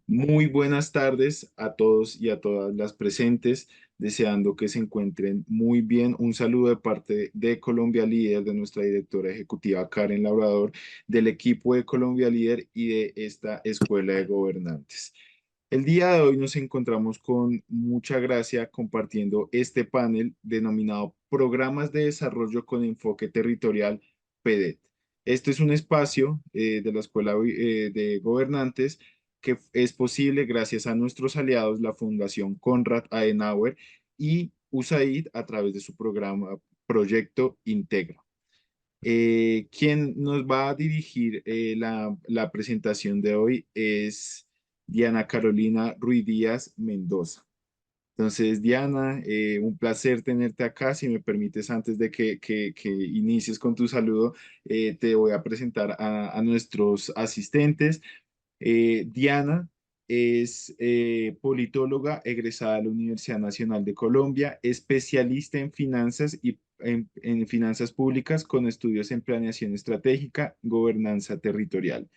Muy buenas tardes a todos y a todas las presentes, deseando que se encuentren muy bien. Un saludo de parte de Colombia Líder, de nuestra directora ejecutiva Karen Labrador, del equipo de Colombia Líder y de esta Escuela de Gobernantes. El día de hoy nos encontramos con mucha gracia compartiendo este panel denominado Programas de Desarrollo con Enfoque Territorial, PEDET. Este es un espacio de la Escuela de Gobernantes que es posible gracias a nuestros aliados, la Fundación Konrad Adenauer y USAID a través de su programa Proyecto Integra. Quien nos va a dirigir la presentación de hoy es Diana Carolina Ruiz Díaz Mendoza. Entonces, Diana, un placer tenerte acá. Si me permites, antes de que inicies con tu saludo, te voy a presentar a nuestros asistentes. Diana es politóloga egresada de la Universidad Nacional de Colombia, especialista en finanzas y en finanzas públicas con estudios en planeación estratégica, gobernanza territorial.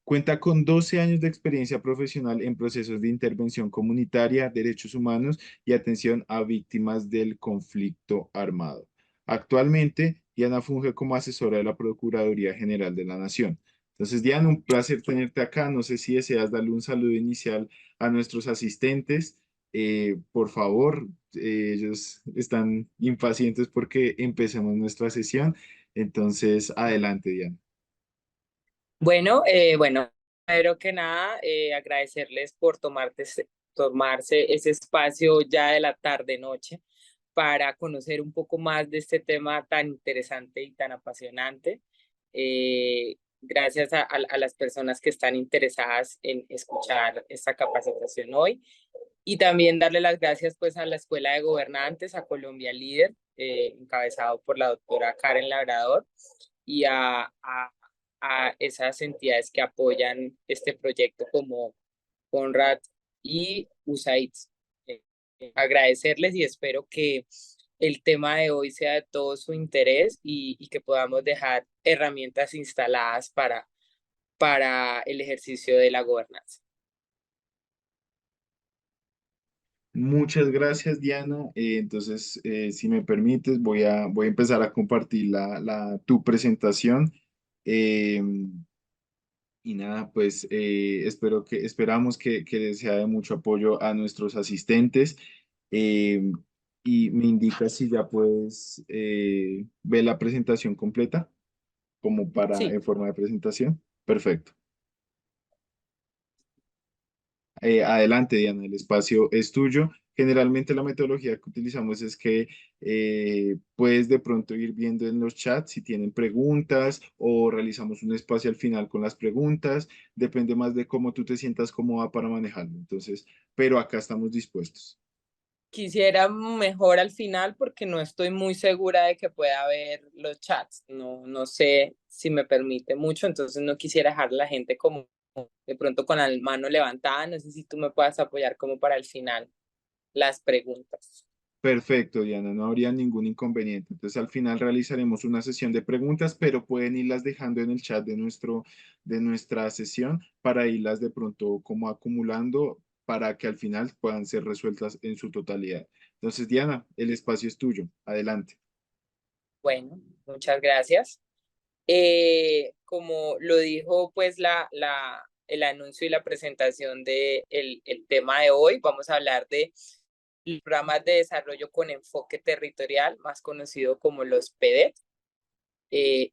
Cuenta con 12 años de experiencia profesional en procesos de intervención comunitaria, derechos humanos y atención a víctimas del conflicto armado. Actualmente, Diana funge como asesora de la Procuraduría General de la Nación. Entonces, Diana, un placer tenerte acá. No sé si deseas darle un saludo inicial a nuestros asistentes. Por favor, ellos están impacientes porque empecemos nuestra sesión. Entonces, adelante, Diana. Bueno, primero que nada, agradecerles por tomarse ese espacio ya de la tarde-noche para conocer un poco más de este tema tan interesante y tan apasionante. Gracias a las personas que están interesadas en escuchar esta capacitación hoy y también darle las gracias pues a la Escuela de Gobernantes, a Colombia Líder, encabezado por la doctora Karen Labrador y a esas entidades que apoyan este proyecto como Conrad y USAID. Agradecerles y espero que el tema de hoy sea de todo su interés y que podamos dejar herramientas instaladas para el ejercicio de la gobernanza. Muchas gracias, Diana. Entonces, si me permites, voy a empezar a compartir tu presentación. Eh, y nada, pues esperamos que sea de mucho apoyo a nuestros asistentes. Eh, y me indica si ya puedes ver la presentación completa, como para Sí, en forma de presentación. Perfecto. Adelante, Diana, el espacio es tuyo. Generalmente la metodología que utilizamos es que puedes de pronto ir viendo en los chats si tienen preguntas o realizamos un espacio al final con las preguntas. Depende más de cómo tú te sientas cómoda para manejarlo. Entonces, pero acá estamos dispuestos. quisiera mejor al final porque no estoy muy segura de que pueda ver los chats. No sé si me permite mucho, entonces no quisiera dejar a la gente como de pronto con la mano levantada. No sé si tú me puedas apoyar como para el final las preguntas. Perfecto, Diana, no habría ningún inconveniente. Entonces, al final realizaremos una sesión de preguntas, pero pueden irlas dejando en el chat de nuestra sesión para irlas de pronto como acumulando para que al final puedan ser resueltas en su totalidad. Entonces, Diana, el espacio es tuyo. Adelante. Bueno, muchas gracias. Como lo dijo pues el anuncio y la presentación de el tema de hoy, vamos a hablar de los programas de desarrollo con enfoque territorial, más conocido como los PEDET.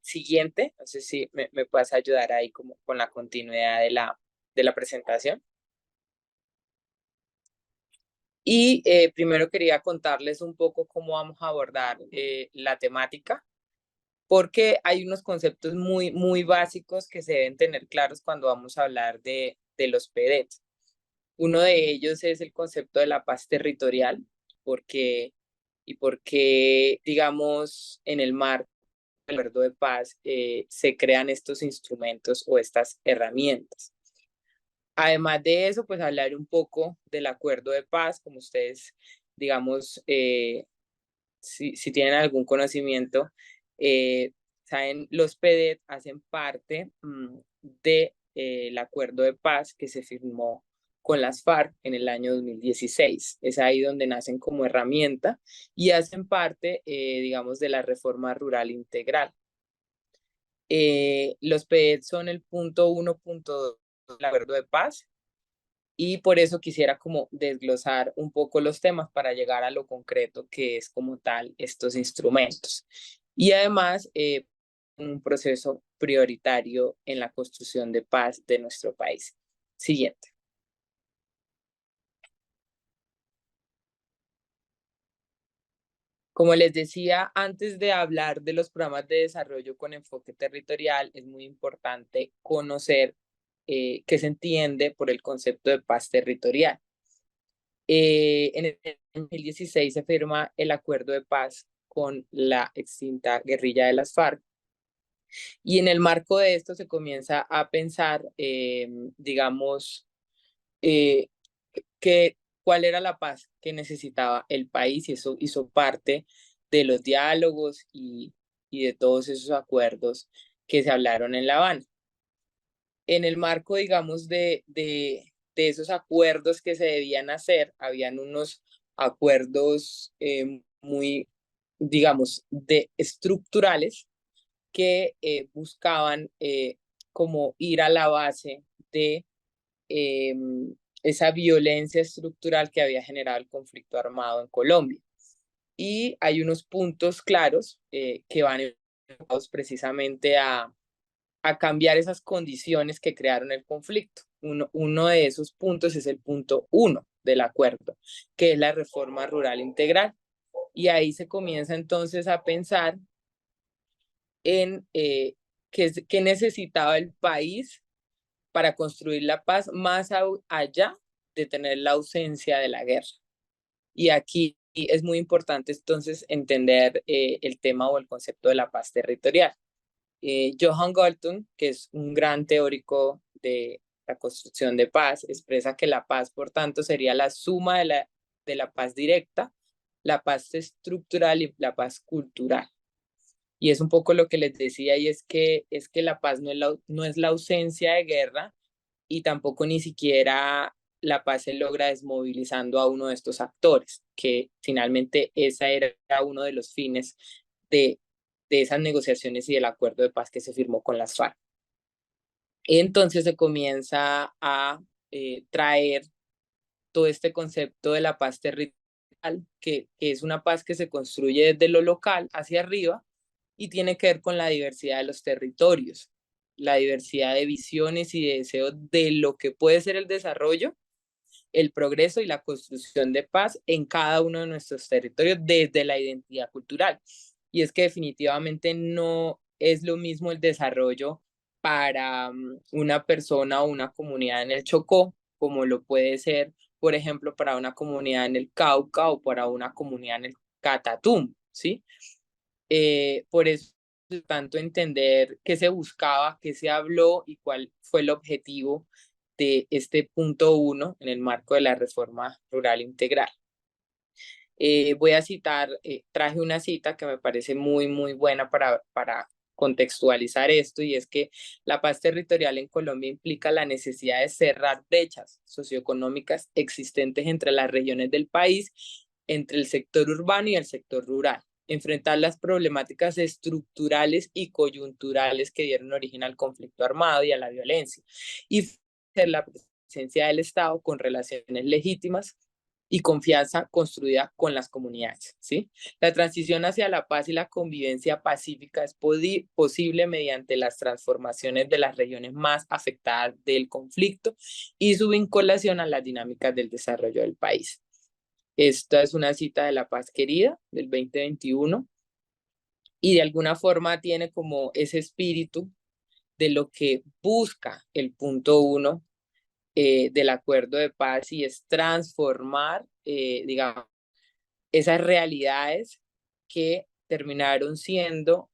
Siguiente, no sé si me puedes ayudar ahí como con la continuidad de la presentación. Y primero quería contarles un poco cómo vamos a abordar la temática, porque hay unos conceptos muy básicos que se deben tener claros cuando vamos a hablar de los PEDET. Uno de ellos es el concepto de la paz territorial, porque, porque digamos, en el marco del acuerdo de paz se crean estos instrumentos o estas herramientas. Además de eso, pues hablar un poco del acuerdo de paz, como ustedes, digamos, si tienen algún conocimiento, saben, los PEDET hacen parte del acuerdo de paz que se firmó con las FARC en el año 2016. Es ahí donde nacen como herramienta y hacen parte, digamos, de la reforma rural integral. Los PED son el punto 1.2 del acuerdo de paz y por eso quisiera como desglosar un poco los temas para llegar a lo concreto que es como tal estos instrumentos. Y además, un proceso prioritario en la construcción de paz de nuestro país. Siguiente. Como les decía, antes de hablar de los programas de desarrollo con enfoque territorial, es muy importante conocer qué se entiende por el concepto de paz territorial. En el 2016 se firma el acuerdo de paz con la extinta guerrilla de las FARC y en el marco de esto se comienza a pensar, digamos, eh, cuál era la paz que necesitaba el país y eso hizo parte de los diálogos y de todos esos acuerdos que se hablaron en La Habana. En el marco, digamos, de esos acuerdos que se debían hacer, habían unos acuerdos muy, digamos, estructurales que buscaban como ir a la base de eh, esa violencia estructural que había generado el conflicto armado en Colombia. Y hay unos puntos claros que van enfocados precisamente a cambiar esas condiciones que crearon el conflicto. Uno de esos puntos es el punto 1 del acuerdo, que es la reforma rural integral. Y ahí se comienza entonces a pensar en qué necesitaba el país para construir la paz más allá de tener la ausencia de la guerra. Y aquí es muy importante entonces entender el tema o el concepto de la paz territorial. Johan Galtung, que es un gran teórico de la construcción de paz, expresa que la paz, por tanto, sería la suma de la paz directa, la paz estructural y la paz cultural. Y es un poco lo que les decía, y es que la paz no es la ausencia de guerra, y tampoco ni siquiera la paz se logra desmovilizando a uno de estos actores, que finalmente esa era uno de los fines de, de esas negociaciones y del acuerdo de paz que se firmó con las FARC. Entonces se comienza a traer todo este concepto de la paz territorial, que es una paz que se construye desde lo local hacia arriba y tiene que ver con la diversidad de los territorios, la diversidad de visiones y de deseos de lo que puede ser el desarrollo, el progreso y la construcción de paz en cada uno de nuestros territorios desde la identidad cultural. Y es que definitivamente no es lo mismo el desarrollo para una persona o una comunidad en el Chocó, como lo puede ser, por ejemplo, para una comunidad en el Cauca o para una comunidad en el Catatumbo, ¿sí? Por eso tanto entender qué se buscaba, qué se habló y cuál fue el objetivo de este punto 1 en el marco de la reforma rural integral. Voy a citar, traje una cita que me parece muy buena para contextualizar esto, y es que la paz territorial en Colombia implica la necesidad de cerrar brechas socioeconómicas existentes entre las regiones del país, entre el sector urbano y el sector rural, enfrentar las problemáticas estructurales y coyunturales que dieron origen al conflicto armado y a la violencia, y ser la presencia del Estado con relaciones legítimas y confianza construida con las comunidades, ¿sí? La transición hacia la paz y la convivencia pacífica es posible mediante las transformaciones de las regiones más afectadas del conflicto y su vinculación a las dinámicas del desarrollo del país. Esta es una cita de La Paz Querida del 2021 y de alguna forma tiene como ese espíritu de lo que busca el punto 1 del acuerdo de paz, y es transformar, digamos, esas realidades que terminaron siendo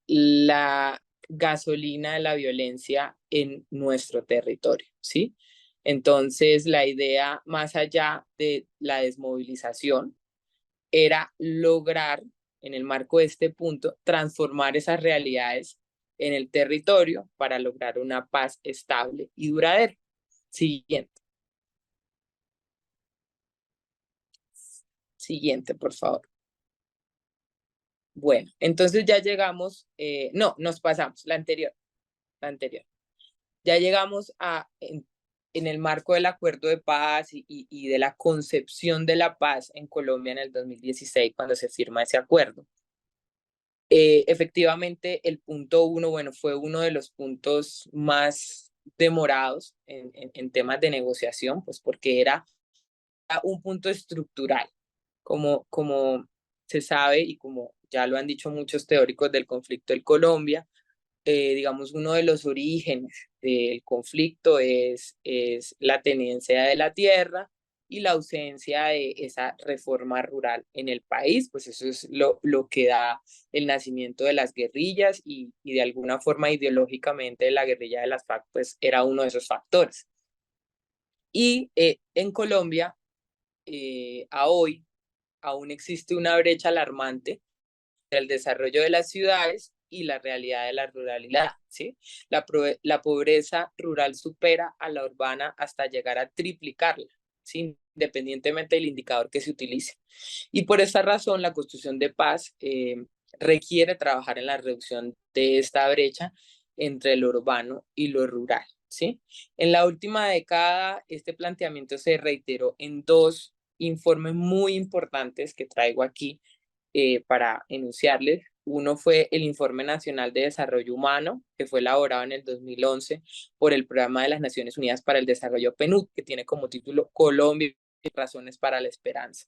la gasolina de la violencia en nuestro territorio, ¿sí? Entonces, la idea más allá de la desmovilización era lograr, en el marco de este punto, transformar esas realidades en el territorio para lograr una paz estable y duradera. Siguiente. Siguiente, por favor. Bueno, entonces ya llegamos, no, nos pasamos, la anterior. Ya llegamos en el marco del acuerdo de paz y de la concepción de la paz en Colombia en el 2016, cuando se firma ese acuerdo. Efectivamente, el punto 1, bueno, fue uno de los puntos más demorados en temas de negociación, pues porque era un punto estructural, como se sabe y como ya lo han dicho muchos teóricos del conflicto en Colombia. Digamos, uno de los orígenes del conflicto es la tenencia de la tierra y la ausencia de esa reforma rural en el país, pues eso es lo que da el nacimiento de las guerrillas y de alguna forma ideológicamente la guerrilla de las FARC pues era uno de esos factores. Y en Colombia, a hoy, aún existe una brecha alarmante el desarrollo de las ciudades y la realidad de la ruralidad, ¿sí? La pobreza rural supera a la urbana hasta llegar a triplicarla, ¿sí? Independientemente del indicador que se utilice. Y por esta razón, la construcción de paz requiere trabajar en la reducción de esta brecha entre lo urbano y lo rural, ¿sí? En la última década, este planteamiento se reiteró en dos informes muy importantes que traigo aquí para enunciarles. Uno fue el Informe Nacional de Desarrollo Humano, que fue elaborado en el 2011 por el Programa de las Naciones Unidas para el Desarrollo PNUD, que tiene como título Colombia y razones para la esperanza.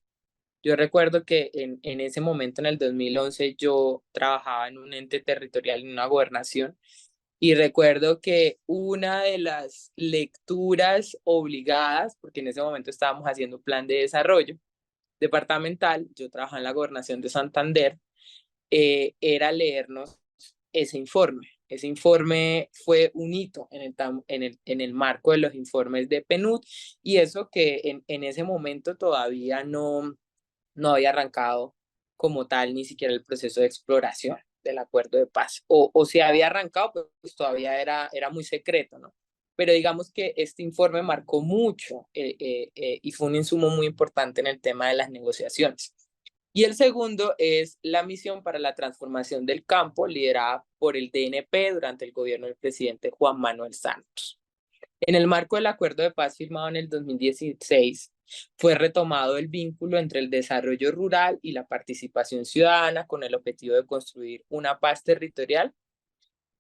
Yo recuerdo que en ese momento, en el 2011, yo trabajaba en un ente territorial, en una gobernación, y recuerdo que una de las lecturas obligadas, porque en ese momento estábamos haciendo plan de desarrollo departamental, yo trabajaba en la gobernación de Santander, era leernos ese informe. Ese informe fue un hito en el marco de los informes de PNUD y eso que en ese momento todavía no había arrancado como tal ni siquiera el proceso de exploración del acuerdo de paz. O si había arrancado, pues todavía era muy secreto, ¿no? Pero digamos que este informe marcó mucho y fue un insumo muy importante en el tema de las negociaciones. Y el segundo es la misión para la transformación del campo, liderada por el DNP durante el gobierno del presidente Juan Manuel Santos. En el marco del acuerdo de paz firmado en el 2016, fue retomado el vínculo entre el desarrollo rural y la participación ciudadana con el objetivo de construir una paz territorial.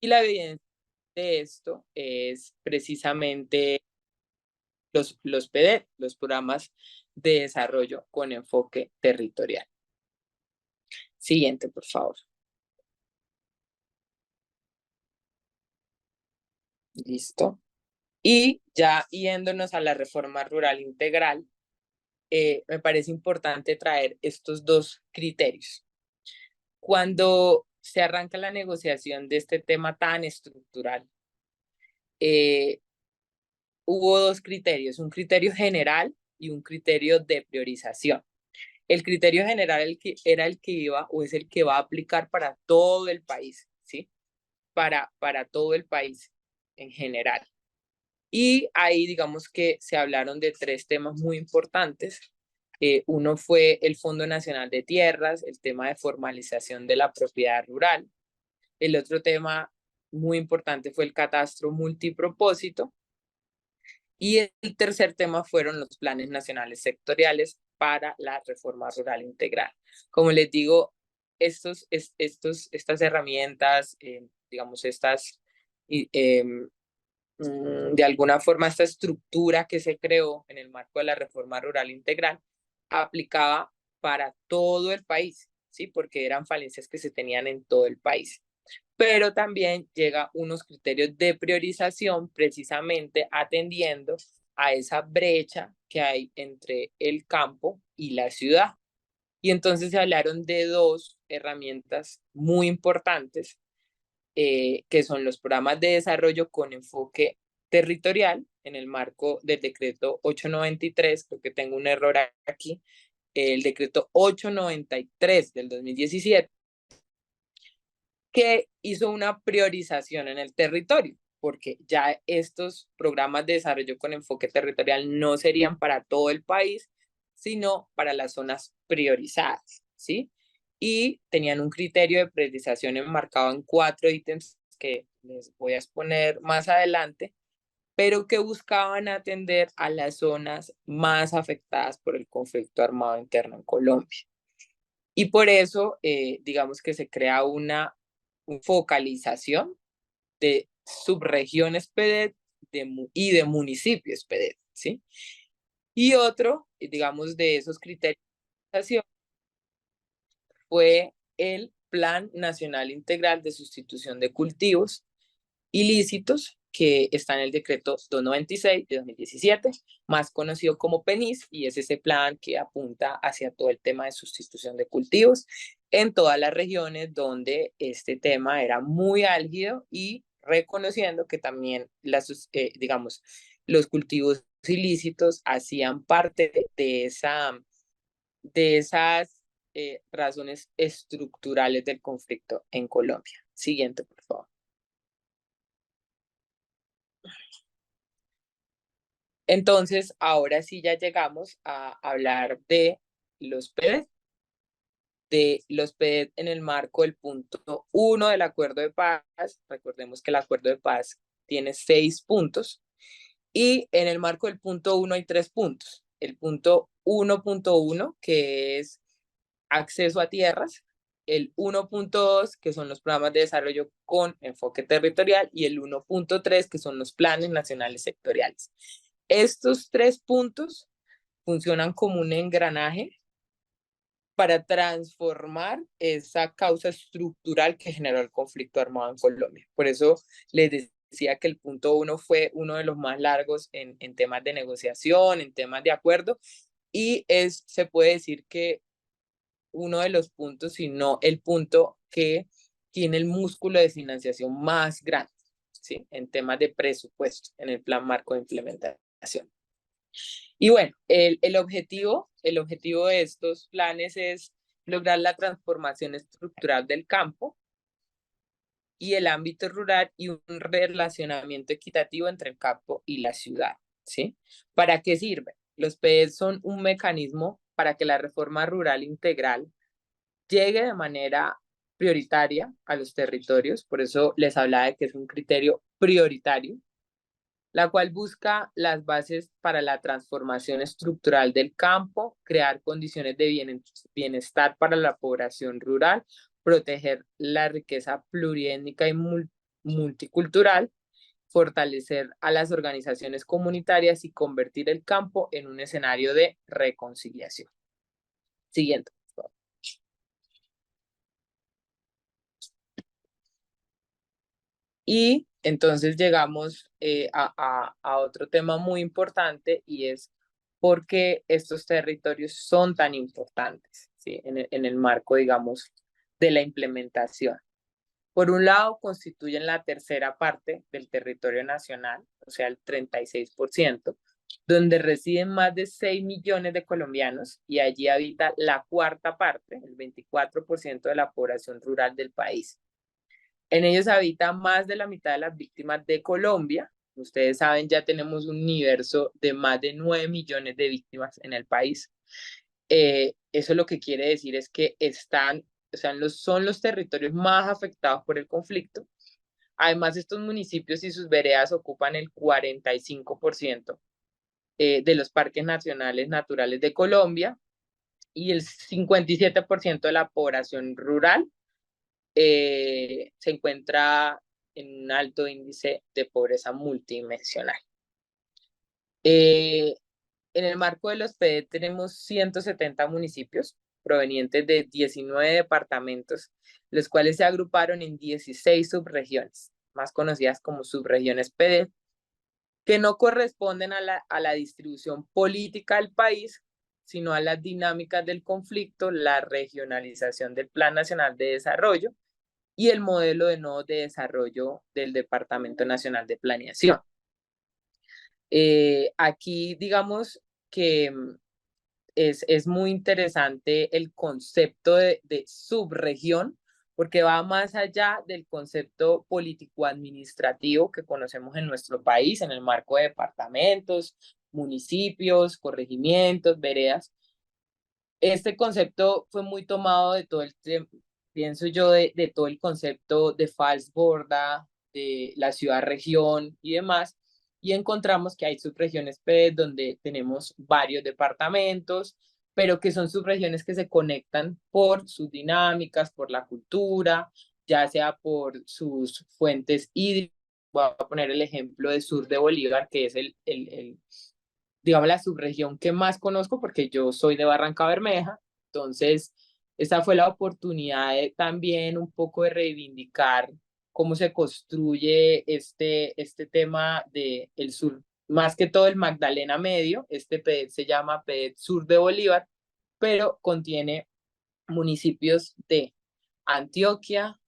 Y la evidencia de esto es precisamente los PD, los programas de desarrollo con enfoque territorial. Siguiente, por favor. Listo. Y ya yéndonos a la reforma rural integral, me parece importante traer estos dos criterios. Cuando se arranca la negociación de este tema tan estructural, hubo dos criterios, un criterio general y un criterio de priorización. El criterio general era el que iba o es el que va a aplicar para todo el país, ¿sí? Para todo el país en general. Y ahí digamos que se hablaron de tres temas muy importantes. Uno fue el Fondo Nacional de Tierras, el tema de formalización de la propiedad rural. El otro tema muy importante fue el catastro multipropósito. Y el tercer tema fueron los planes nacionales sectoriales para la reforma rural integral. Como les digo, estas herramientas, digamos, de alguna forma esta estructura que se creó en el marco de la reforma rural integral aplicaba para todo el país, ¿sí? Porque eran falencias que se tenían en todo el país. Pero también llega unos criterios de priorización precisamente atendiendo a esa brecha que hay entre el campo y la ciudad. Y entonces se hablaron de dos herramientas muy importantes que son los programas de desarrollo con enfoque territorial en el marco del decreto 893, creo que tengo un error aquí, el decreto 893 del 2017, que hizo una priorización en el territorio, porque ya estos programas de desarrollo con enfoque territorial no serían para todo el país, sino para las zonas priorizadas, ¿sí? Y tenían un criterio de priorización enmarcado en 4 ítems que les voy a exponer más adelante, pero que buscaban atender a las zonas más afectadas por el conflicto armado interno en Colombia. Y por eso, digamos que se crea una focalización de subregiones PEDET y de municipios PEDET, ¿sí? Y otro, digamos, de esos criterios de acción fue el Plan Nacional Integral de Sustitución de Cultivos ilícitos, que está en el decreto 296 de 2017, más conocido como PENIS, y es ese plan que apunta hacia todo el tema de sustitución de cultivos en todas las regiones donde este tema era muy álgido, y reconociendo que también digamos, los cultivos ilícitos hacían parte de esas razones estructurales del conflicto en Colombia. Siguiente, por favor. Entonces, ahora sí ya llegamos a hablar de los PEDET, en el marco del punto 1 del acuerdo de paz. Recordemos que el acuerdo de paz tiene 6 puntos, y en el marco del punto 1 hay 3 puntos. El punto 1.1, que es acceso a tierras; el 1.2, que son los programas de desarrollo con enfoque territorial; y el 1.3, que son los planes nacionales sectoriales. Estos 3 puntos funcionan como un engranaje para transformar esa causa estructural que generó el conflicto armado en Colombia. Por eso les decía que el punto 1 fue uno de los más largos en temas de negociación, en temas de acuerdo, y se puede decir que uno de los puntos, si no el punto que tiene el músculo de financiación más grande, ¿sí? En temas de presupuesto, en el plan marco de implementación. Y bueno, el objetivo de estos planes es lograr la transformación estructural del campo y el ámbito rural, y un relacionamiento equitativo entre el campo y la ciudad, ¿sí? ¿Para qué sirve? Los PED son un mecanismo para que la reforma rural integral llegue de manera prioritaria a los territorios. Por eso les hablaba de que es un criterio prioritario, la cual busca las bases para la transformación estructural del campo, crear condiciones de bienestar para la población rural, proteger la riqueza pluriétnica y multicultural, fortalecer a las organizaciones comunitarias y convertir el campo en un escenario de reconciliación. Siguiente. Y entonces llegamos a otro tema muy importante, y es por qué estos territorios son tan importantes, ¿sí? En el marco, digamos, de la implementación. Por un lado, constituyen la tercera parte del territorio nacional, o sea, el 36%, donde residen más de 6 millones de colombianos, y allí habita la cuarta parte, el 24% de la población rural del país. En ellos habita más de la mitad de las víctimas de Colombia. Ustedes saben, ya tenemos un universo de más de 9 millones de víctimas en el país. Eso lo que quiere decir es que son los territorios más afectados por el conflicto. Además, estos municipios y sus veredas ocupan el 45% de los parques nacionales naturales de Colombia, y el 57% de la población rural se encuentra en un alto índice de pobreza multidimensional. En el marco de los PED tenemos 170 municipios provenientes de 19 departamentos, los cuales se agruparon en 16 subregiones, más conocidas como subregiones PED, que no corresponden a la distribución política del país, sino a las dinámicas del conflicto, la regionalización del Plan Nacional de Desarrollo y el modelo de nodos de desarrollo del Departamento Nacional de Planeación. Aquí digamos que es muy interesante el concepto de subregión, porque va más allá del concepto político-administrativo que conocemos en nuestro país, en el marco de departamentos, municipios, corregimientos, veredas. Este concepto fue muy tomado de todo el tiempo, pienso yo, de todo el concepto de Falsborda, de la ciudad-región y demás, y encontramos que hay subregiones P donde tenemos varios departamentos, pero que son subregiones que se conectan por sus dinámicas, por la cultura, ya sea por sus fuentes hídricas. Voy a poner el ejemplo de Sur de Bolívar, que es digamos, la subregión que más conozco porque yo soy de Barranca Bermeja. Entonces, esa fue la oportunidad de, también un poco de reivindicar cómo se construye este tema de el sur, más que todo el Magdalena Medio. Este PED se llama PED Sur de Bolívar, pero contiene municipios de Antioquia,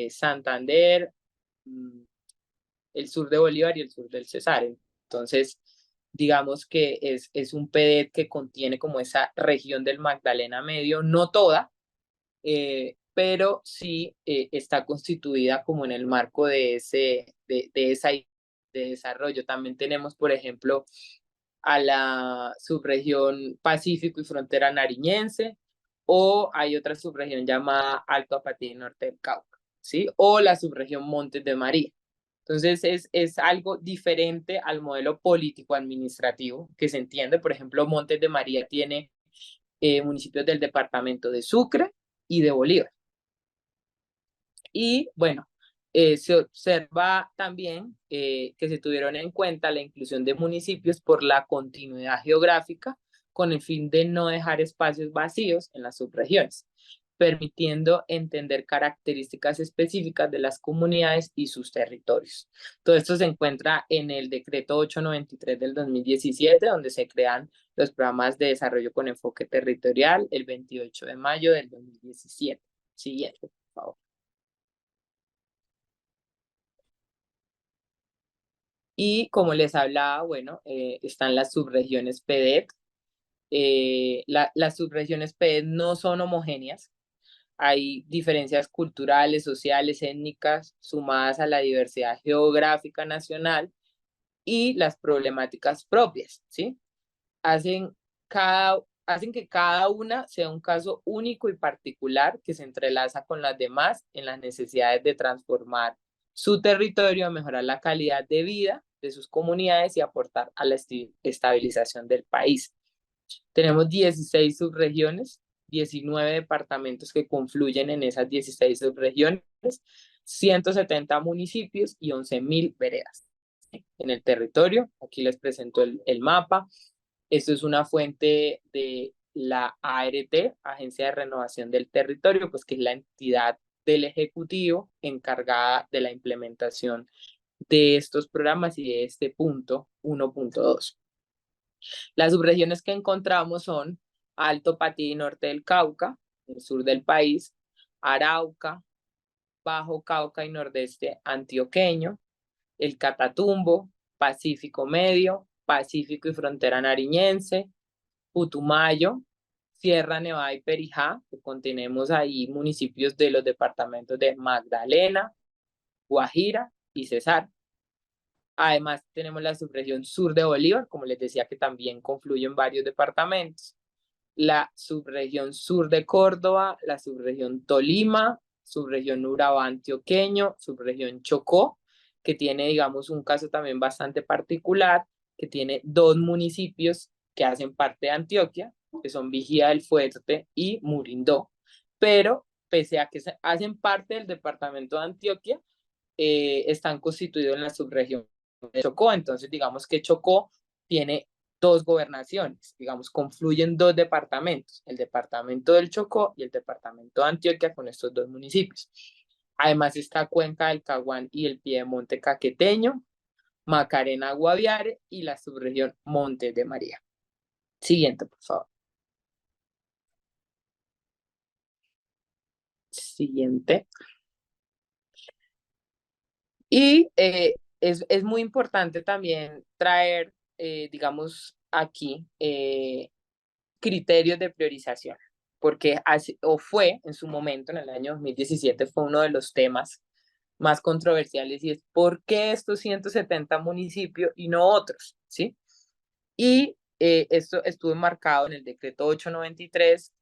Santander, el sur de Bolívar y el sur del Cesar. Entonces, digamos que es un PEDET que contiene como esa región del Magdalena Medio, no toda, pero sí está constituida como en el marco de esa de desarrollo. También tenemos, por ejemplo, a la subregión Pacífico y Frontera Nariñense, o hay otra subregión llamada Alto Apatía y Norte del Cauca, ¿sí? O la subregión Montes de María. Entonces es algo diferente al modelo político-administrativo que se entiende. Por ejemplo, Montes de María tiene municipios del departamento de Sucre y de Bolívar. Y bueno, se observa también que se tuvieron en cuenta la inclusión de municipios por la continuidad geográfica con el fin de no dejar espacios vacíos en las subregiones, permitiendo entender características específicas de las comunidades y sus territorios. Todo esto se encuentra en el decreto 893 del 2017, donde se crean los programas de desarrollo con enfoque territorial el 28 de mayo del 2017. Siguiente, por favor. Y como les hablaba, bueno, están las subregiones PEDET. Las subregiones PEDET no son homogéneas. Hay diferencias culturales, sociales, étnicas, sumadas a la diversidad geográfica nacional y las problemáticas propias, ¿sí? Hacen, hacen que cada una sea un caso único y particular que se entrelaza con las demás en las necesidades de transformar su territorio, mejorar la calidad de vida de sus comunidades y aportar a la estabilización del país. Tenemos 16 subregiones, 19 departamentos que confluyen en esas 16 subregiones, 170 municipios y 11.000 veredas en el territorio. Aquí les presento el mapa. Esto es una fuente de la ART, Agencia de Renovación del Territorio, pues que es la entidad del Ejecutivo encargada de la implementación de estos programas y de este punto 1.2. Las subregiones que encontramos son Alto Patí y Norte del Cauca, el sur del país, Arauca, Bajo Cauca y Nordeste antioqueño, el Catatumbo, Pacífico Medio, Pacífico y Frontera Nariñense, Putumayo, Sierra Nevada y Perijá, que contenemos ahí municipios de los departamentos de Magdalena, Guajira y Cesar. Además, tenemos la subregión sur de Bolívar, como les decía, que también confluyen varios departamentos. La subregión sur de Córdoba, la subregión Tolima, subregión Urabá antioqueño, subregión Chocó, que tiene, digamos, un caso también bastante particular, que tiene dos municipios que hacen parte de Antioquia, que son Vigía del Fuerte y Murindó. Pero, pese a que hacen parte del departamento de Antioquia, están constituidos en la subregión de Chocó. Entonces, digamos que Chocó tiene dos gobernaciones, digamos, confluyen dos departamentos, el departamento del Chocó y el departamento de Antioquia con estos dos municipios. Además está Cuenca del Caguán y el Piedemonte Caqueteño, Macarena Guaviare y la subregión Montes de María. Siguiente, por favor. Siguiente. Y es muy importante también traer, digamos, aquí criterios de priorización. porque o fue en su momento, en el año 2017, fue uno de los temas más controversiales, y es ¿por qué estos 170 municipios y no otros? ¿Sí? Y esto estuvo enmarcado en el decreto 893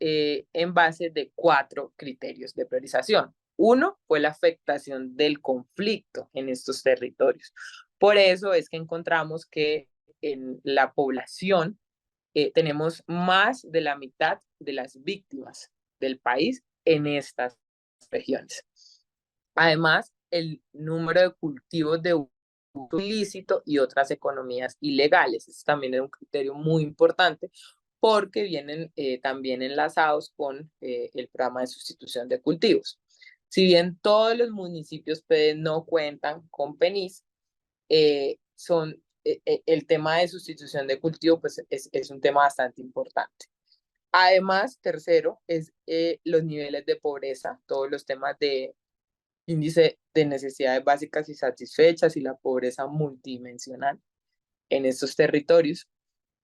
en base de 4 criterios de priorización. Uno fue la afectación del conflicto en estos territorios. Por eso es que encontramos que en la población tenemos más de la mitad de las víctimas del país en estas regiones. Además, el número de cultivos de uso ilícito y otras economías ilegales. Eso también es un criterio muy importante porque vienen también enlazados con el programa de sustitución de cultivos. Si bien todos los municipios PED no cuentan con PENIS, el tema de sustitución de cultivo pues, es un tema bastante importante. Además, tercero, es los niveles de pobreza, todos los temas de índice de necesidades básicas y satisfechas y la pobreza multidimensional en estos territorios.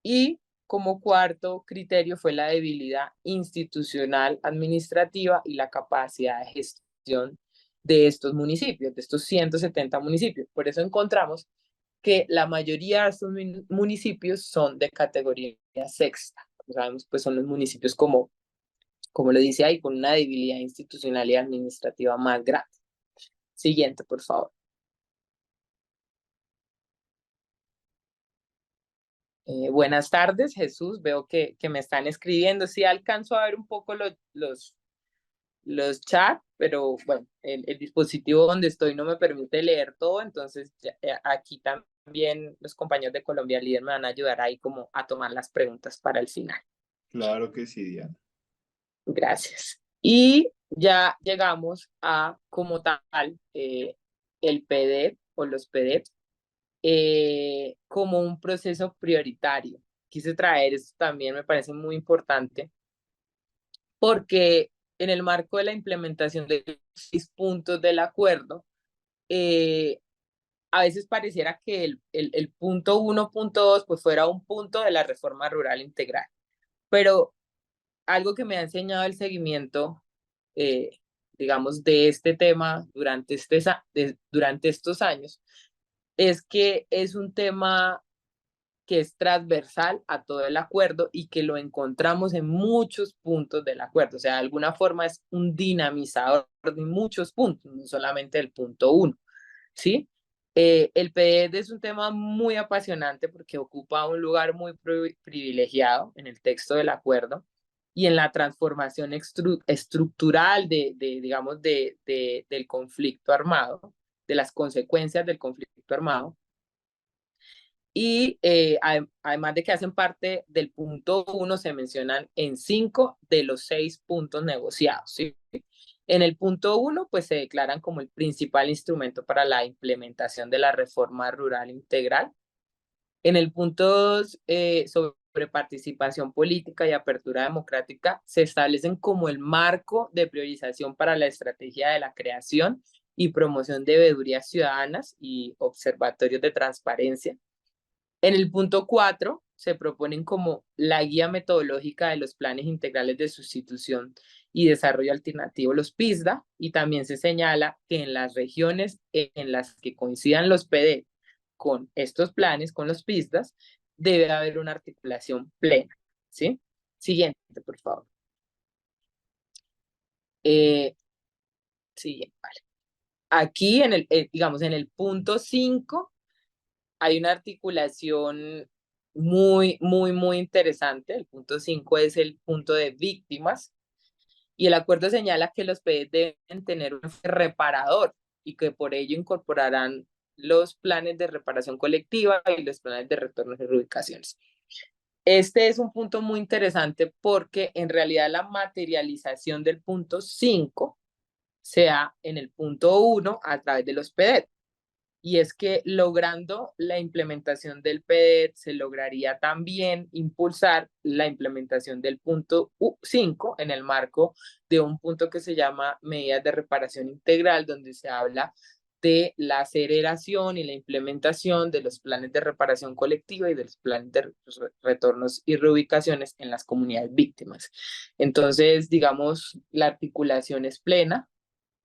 Y como cuarto criterio fue la debilidad institucional, administrativa y la capacidad de gestión de estos municipios, de estos 170 municipios. Por eso encontramos que la mayoría de estos municipios son de categoría sexta. Como sabemos, pues son los municipios como lo dice ahí, con una debilidad institucional y administrativa más grande. Siguiente, por favor. Buenas tardes, Jesús. Veo que me están escribiendo. Sí alcanzo a ver un poco los chats, pero bueno, el dispositivo donde estoy no me permite leer todo, entonces aquí también los compañeros de Colombia Líder me van a ayudar ahí como a tomar las preguntas para el final. Claro que sí, Diana. Gracias. Y ya llegamos a como tal el PDEP o los PDEP como un proceso prioritario. Quise traer esto también, me parece muy importante, porque en el marco de la implementación de los 6 puntos del acuerdo, a veces pareciera que el punto 1, punto 2, pues fuera un punto de la reforma rural integral. Pero algo que me ha enseñado el seguimiento, eh, digamos, de este tema durante estos años, es que es un tema que es transversal a todo el acuerdo y que lo encontramos en muchos puntos del acuerdo. O sea, de alguna forma es un dinamizador de muchos puntos, no solamente el punto 1, ¿sí? El PDD es un tema muy apasionante porque ocupa un lugar muy privilegiado en el texto del acuerdo y en la transformación estructural digamos, del conflicto armado, de las consecuencias del conflicto armado. Y además de que hacen parte del punto 1, se mencionan en 5 de los 6 puntos negociados, ¿sí? En el punto 1, pues se declaran como el principal instrumento para la implementación de la reforma rural integral. En el punto 2, sobre participación política y apertura democrática, se establecen como el marco de priorización para la estrategia de la creación y promoción de veedurías ciudadanas y observatorios de transparencia. En el punto 4 se proponen como la guía metodológica de los planes integrales de sustitución y desarrollo alternativo, los PISDA, y también se señala que en las regiones en las que coincidan los PD con estos planes, con los PISDAs, debe haber una articulación plena, ¿sí? Siguiente, por favor. Siguiente, vale. Aquí, digamos, en el punto 5, hay una articulación muy interesante. El punto 5 es el punto de víctimas y el acuerdo señala que los PED deben tener un reparador y que por ello incorporarán los planes de reparación colectiva y los planes de retorno y reubicaciones. Este es un punto muy interesante porque en realidad la materialización del punto 5 se da en el punto 1 a través de los PED. Y es que logrando la implementación del PDET se lograría también impulsar la implementación del punto 5 en el marco de un punto que se llama medidas de reparación integral, donde se habla de la aceleración y la implementación de los planes de reparación colectiva y de los planes de retornos y reubicaciones en las comunidades víctimas. Entonces, digamos, la articulación es plena,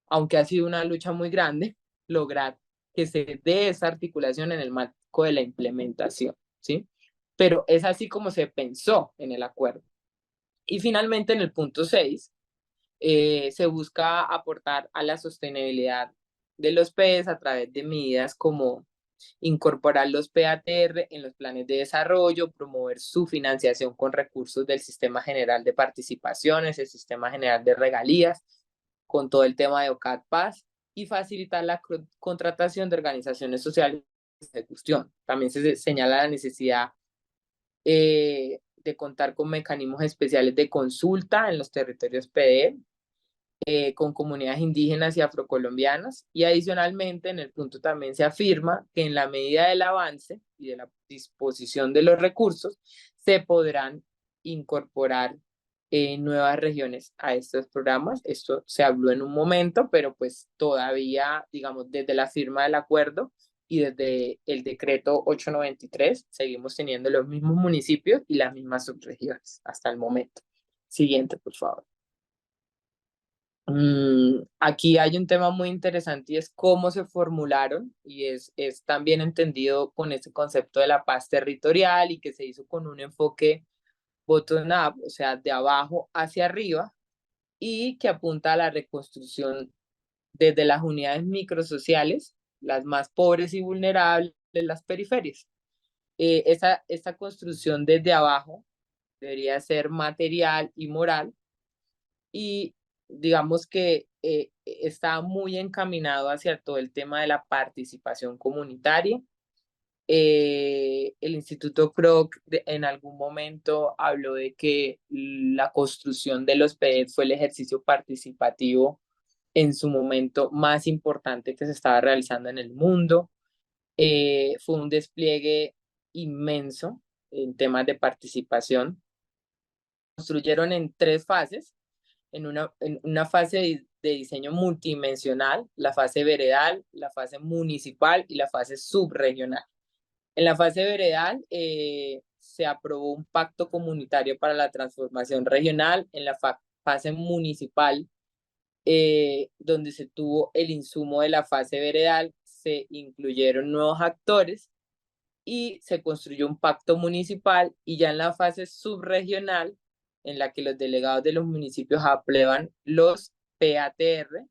aunque ha sido una lucha muy grande, lograr que se dé esa articulación en el marco de la implementación, ¿sí? Pero es así como se pensó en el acuerdo. Y finalmente, en el punto 6, se busca aportar a la sostenibilidad de los PES a través de medidas como incorporar los PATR en los planes de desarrollo, promover su financiación con recursos del Sistema General de Participaciones, el Sistema General de Regalías, con todo el tema de OCAD-PAS, y facilitar la contratación de organizaciones sociales de ejecución. También se señala la necesidad de contar con mecanismos especiales de consulta en los territorios PD, con comunidades indígenas y afrocolombianas, y adicionalmente en el punto también se afirma que en la medida del avance y de la disposición de los recursos se podrán incorporar nuevas regiones a estos programas. Esto se habló en un momento, pero pues todavía, digamos, desde la firma del acuerdo y desde el decreto 893 seguimos teniendo los mismos municipios y las mismas subregiones hasta el momento. Siguiente, por favor. Aquí hay un tema muy interesante y es cómo se formularon, y es también entendido con ese concepto de la paz territorial y que se hizo con un enfoque bottom-up, o sea, de abajo hacia arriba, y que apunta a la reconstrucción desde las unidades microsociales, las más pobres y vulnerables, de las periferias. Esa construcción desde abajo debería ser material y moral, y digamos que está muy encaminado hacia todo el tema de la participación comunitaria. El Instituto Kroc en algún momento habló de que la construcción de los PED fue el ejercicio participativo en su momento más importante que se estaba realizando en el mundo. Fue un despliegue inmenso en temas de participación. Construyeron en 3 fases: en una fase de diseño multidimensional, la fase veredal, la fase municipal y la fase subregional. En la fase veredal se aprobó un pacto comunitario para la transformación regional. En la fase municipal, donde se tuvo el insumo de la fase veredal, se incluyeron nuevos actores y se construyó un pacto municipal, y ya en la fase subregional, en la que los delegados de los municipios aprueban los PATR,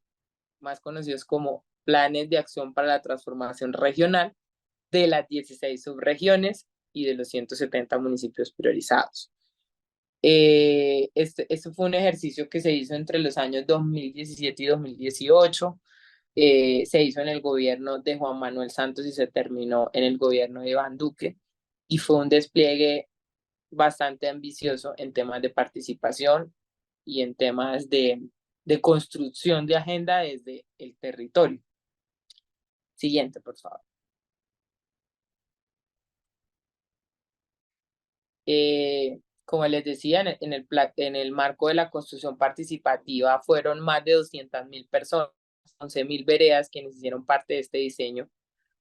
más conocidos como Planes de Acción para la Transformación Regional, de las 16 subregiones y de los 170 municipios priorizados. Este fue un ejercicio que se hizo entre los años 2017 y 2018. Se hizo en el gobierno de Juan Manuel Santos y se terminó en el gobierno de Iván Duque, y fue un despliegue bastante ambicioso en temas de participación y en temas de construcción de agenda desde el territorio. Siguiente, por favor. Como les decía, en el marco de la construcción participativa fueron más de 200.000 personas, 11.000 veredas quienes hicieron parte de este diseño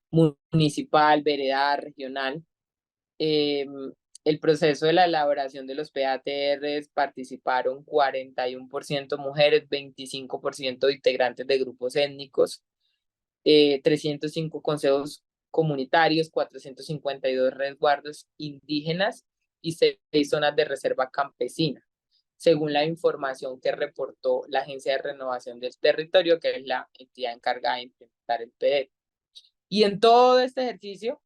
municipal, veredal, regional. El proceso de la elaboración de los PATRs participaron 41% mujeres, 25% integrantes de grupos étnicos, 305 consejos comunitarios, 452 resguardos indígenas y 6 zonas de reserva campesina, según la información que reportó la Agencia de Renovación del Territorio, que es la entidad encargada de implementar el PDE. Y en todo este ejercicio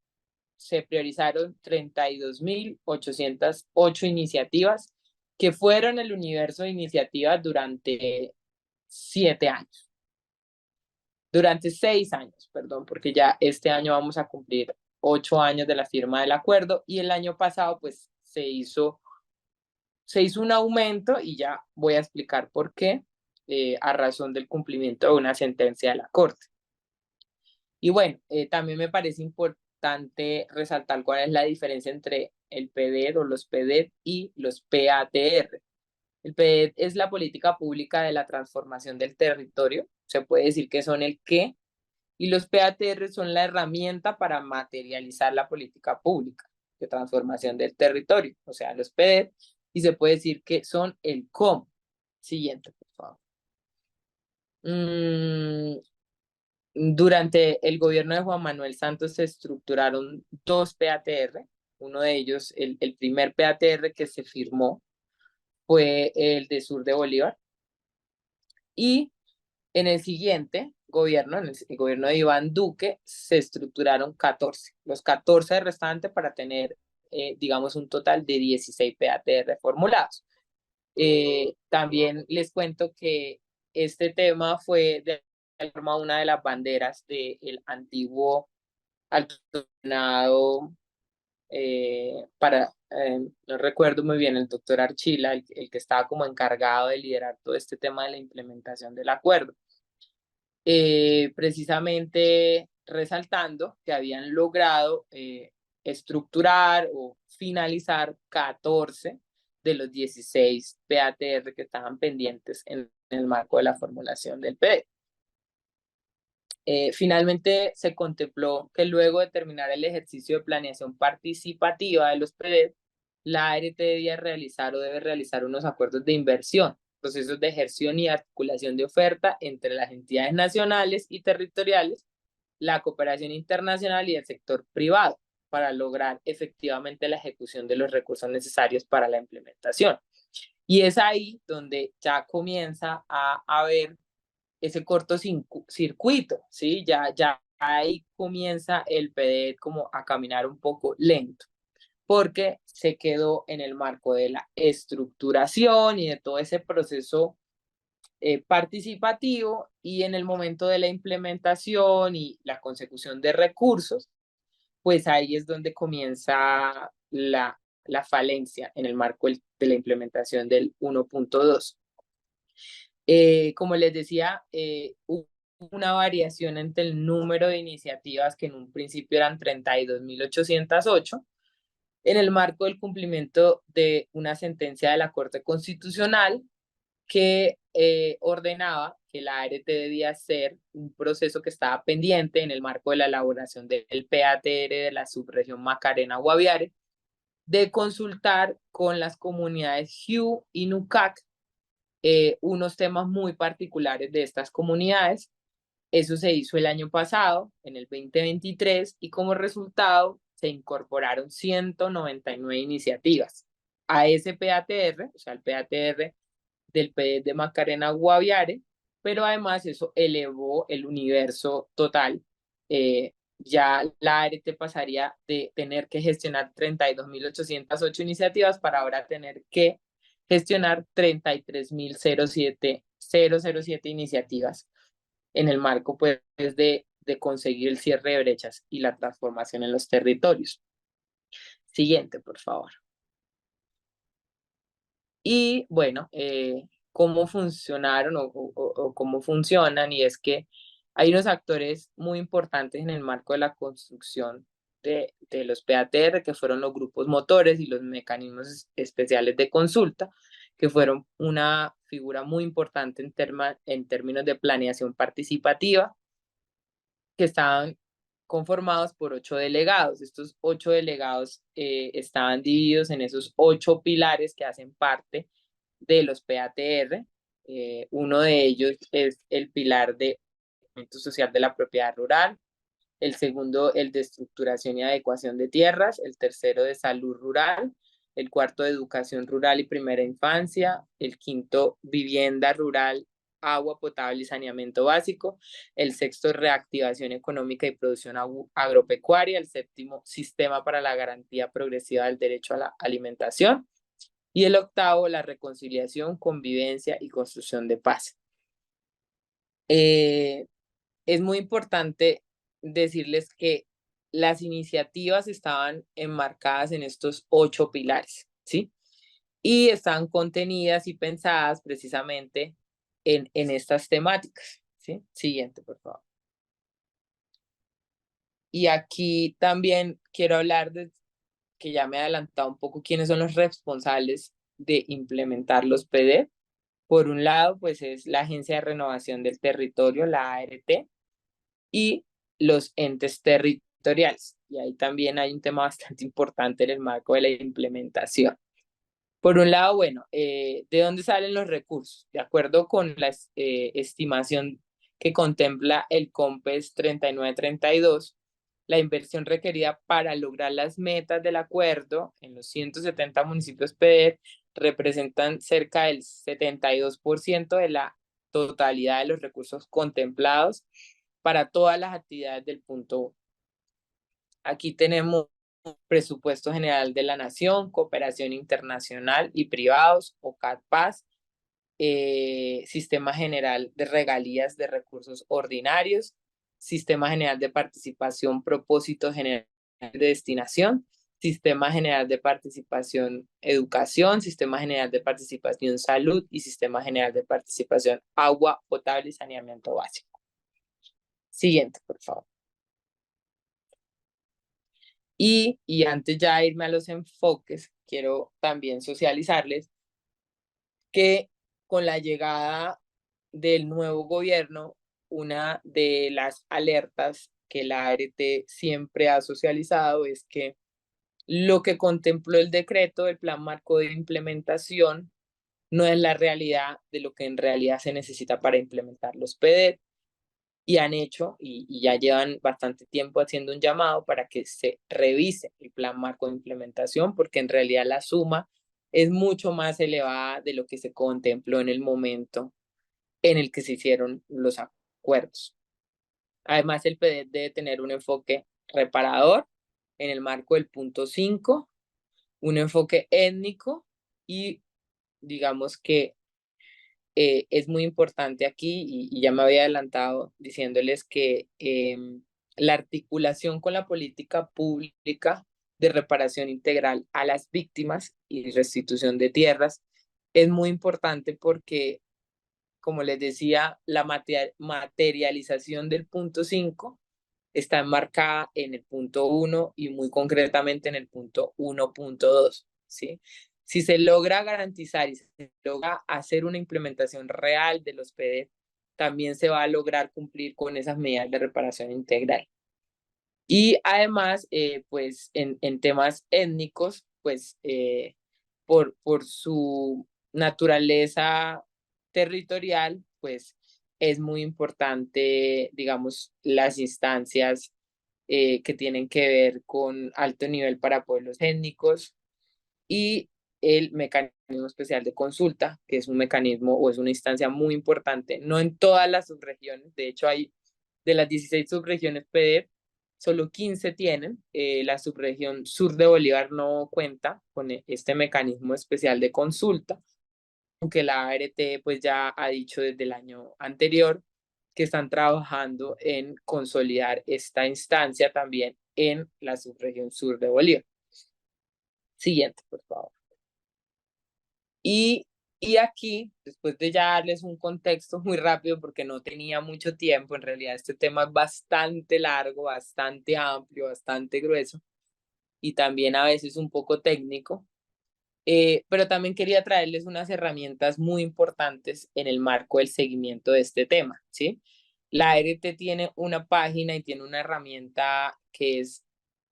se priorizaron 32.808 iniciativas, que fueron el universo de iniciativas durante 7 años. Durante 6 años, perdón, porque ya este año vamos a cumplir 8 años de la firma del acuerdo, y el año pasado pues se hizo un aumento, y ya voy a explicar por qué, a razón del cumplimiento de una sentencia de la Corte. Y bueno, también me parece importante resaltar cuál es la diferencia entre el PDET o los PDET y los PATR. El PDET es la política pública de la transformación del territorio. Se puede decir que son el qué y los PATR son la herramienta para materializar la política pública de transformación del territorio, o sea, los PD, y se puede decir que son el cómo. Siguiente, por favor. Durante el gobierno de Juan Manuel Santos se estructuraron dos PATR. Uno de ellos, el primer PATR que se firmó fue el de Sur de Bolívar. Y en el siguiente gobierno, en el gobierno de Iván Duque, se estructuraron 14. Los 14 restantes para tener, digamos, un total de 16 PATR formulados. También les cuento que este tema fue de forma una de las banderas del antiguo alto comisionado no recuerdo muy bien, el doctor Archila, el que estaba como encargado de liderar todo este tema de la implementación del acuerdo. Precisamente resaltando que habían logrado estructurar o finalizar 14 de los 16 PATR que estaban pendientes en el marco de la formulación del PD. Finalmente se contempló que luego de terminar el ejercicio de planeación participativa de los PD, la ART debía realizar o debe realizar unos acuerdos de inversión, procesos de ejerción y articulación de oferta entre las entidades nacionales y territoriales, la cooperación internacional y el sector privado para lograr efectivamente la ejecución de los recursos necesarios para la implementación. Y es ahí donde ya comienza a haber ese cortocircuito, ¿sí? Ya ahí comienza el PD como a caminar un poco lento, porque se quedó en el marco de la estructuración y de todo ese proceso participativo, y en el momento de la implementación y la consecución de recursos, pues ahí es donde comienza la falencia en el marco de la implementación del 1.2. Como les decía, hubo una variación entre el número de iniciativas que en un principio eran 32.808 en el marco del cumplimiento de una sentencia de la Corte Constitucional que ordenaba que la ART debía hacer un proceso que estaba pendiente en el marco de la elaboración del PATR de la subregión Macarena-Guaviare, de consultar con las comunidades Jiu y Nucac unos temas muy particulares de estas comunidades. Eso se hizo el año pasado, en el 2023, y como resultado se incorporaron 199 iniciativas a ese PATR, o sea, el PATR del PD de Macarena Guaviare, pero además eso elevó el universo total. Ya la ART pasaría de tener que gestionar 32.808 iniciativas para ahora tener que gestionar 33.007 iniciativas en el marco pues, de conseguir el cierre de brechas y la transformación en los territorios. Siguiente, por favor. Y bueno, cómo funcionaron o cómo funcionan, y es que hay unos actores muy importantes en el marco de la construcción de los PATR, que fueron los grupos motores y los mecanismos especiales de consulta, que fueron una figura muy importante en términos de planeación participativa, que estaban conformados por 8 delegados. Estos 8 delegados estaban divididos en esos 8 pilares que hacen parte de los PATR. Uno de ellos es el pilar de fomento social de la propiedad rural, el segundo el de estructuración y adecuación de tierras, el tercero de salud rural, el cuarto de educación rural y primera infancia, el quinto vivienda rural, agua potable y saneamiento básico, el sexto reactivación económica y producción agropecuaria, el séptimo sistema para la garantía progresiva del derecho a la alimentación, y el octavo, la reconciliación, convivencia y construcción de paz. Es muy importante decirles que las iniciativas estaban enmarcadas en estos 8 pilares, ¿sí? Y están contenidas y pensadas precisamente en estas temáticas, ¿sí? Siguiente, por favor. Y aquí también quiero hablar de, que ya me he adelantado un poco, quiénes son los responsables de implementar los PD. Por un lado, pues es la Agencia de Renovación del Territorio, la ART, y los entes territoriales. Y ahí también hay un tema bastante importante en el marco de la implementación. Por un lado, bueno, ¿de dónde salen los recursos? De acuerdo con la estimación que contempla el COMPES 3932, la inversión requerida para lograr las metas del acuerdo en los 170 municipios PEDER representan cerca del 72% de la totalidad de los recursos contemplados para todas las actividades del punto. Aquí tenemos Presupuesto General de la Nación, Cooperación Internacional y Privados, o CATPAS, Sistema General de Regalías de Recursos Ordinarios, Sistema General de Participación, Propósito General de Destinación, Sistema General de Participación Educación, Sistema General de Participación Salud y Sistema General de Participación Agua Potable y Saneamiento Básico. Siguiente, por favor. Y antes ya de irme a los enfoques, quiero también socializarles que con la llegada del nuevo gobierno, una de las alertas que la ART siempre ha socializado es que lo que contempló el decreto del Plan Marco de Implementación no es la realidad de lo que en realidad se necesita para implementar los PDET, y han hecho, y ya llevan bastante tiempo haciendo un llamado para que se revise el Plan Marco de Implementación, porque en realidad la suma es mucho más elevada de lo que se contempló en el momento en el que se hicieron los acuerdos. Además, el PDET debe tener un enfoque reparador en el marco del punto 5, un enfoque étnico y digamos que es muy importante aquí, y ya me había adelantado diciéndoles que la articulación con la política pública de reparación integral a las víctimas y restitución de tierras es muy importante porque, como les decía, la materialización del punto 5 está enmarcada en el punto 1 y muy concretamente en el punto 1.2, ¿sí? Si se logra garantizar y se logra hacer una implementación real de los PDET, también se va a lograr cumplir con esas medidas de reparación integral. Y además, pues en temas étnicos, pues por su naturaleza territorial, pues es muy importante, digamos, las instancias que tienen que ver con alto nivel para pueblos étnicos y el mecanismo especial de consulta, que es un mecanismo o es una instancia muy importante, no en todas las subregiones, de hecho hay de las 16 subregiones PDEP, solo 15 tienen, la subregión sur de Bolívar no cuenta con este mecanismo especial de consulta, aunque la ART pues ya ha dicho desde el año anterior que están trabajando en consolidar esta instancia también en la subregión sur de Bolívar. Siguiente, por favor. Y, y aquí, después de ya darles un contexto muy rápido, porque no tenía mucho tiempo, en realidad este tema es bastante largo, bastante amplio, bastante grueso y también a veces un poco técnico, pero también quería traerles unas herramientas muy importantes en el marco del seguimiento de este tema, ¿sí? La ART tiene una página y tiene una herramienta que es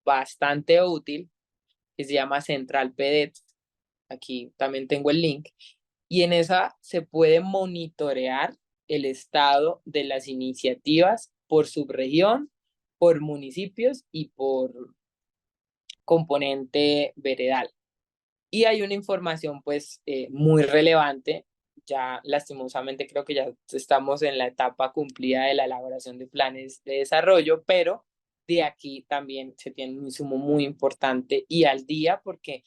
bastante útil, que se llama Central PDET. Aquí también tengo el link. Y en esa se puede monitorear el estado de las iniciativas por subregión, por municipios y por componente veredal. Y hay una información pues muy relevante. Ya lastimosamente creo que ya estamos en la etapa cumplida de la elaboración de planes de desarrollo, pero de aquí también se tiene un insumo muy importante y al día porque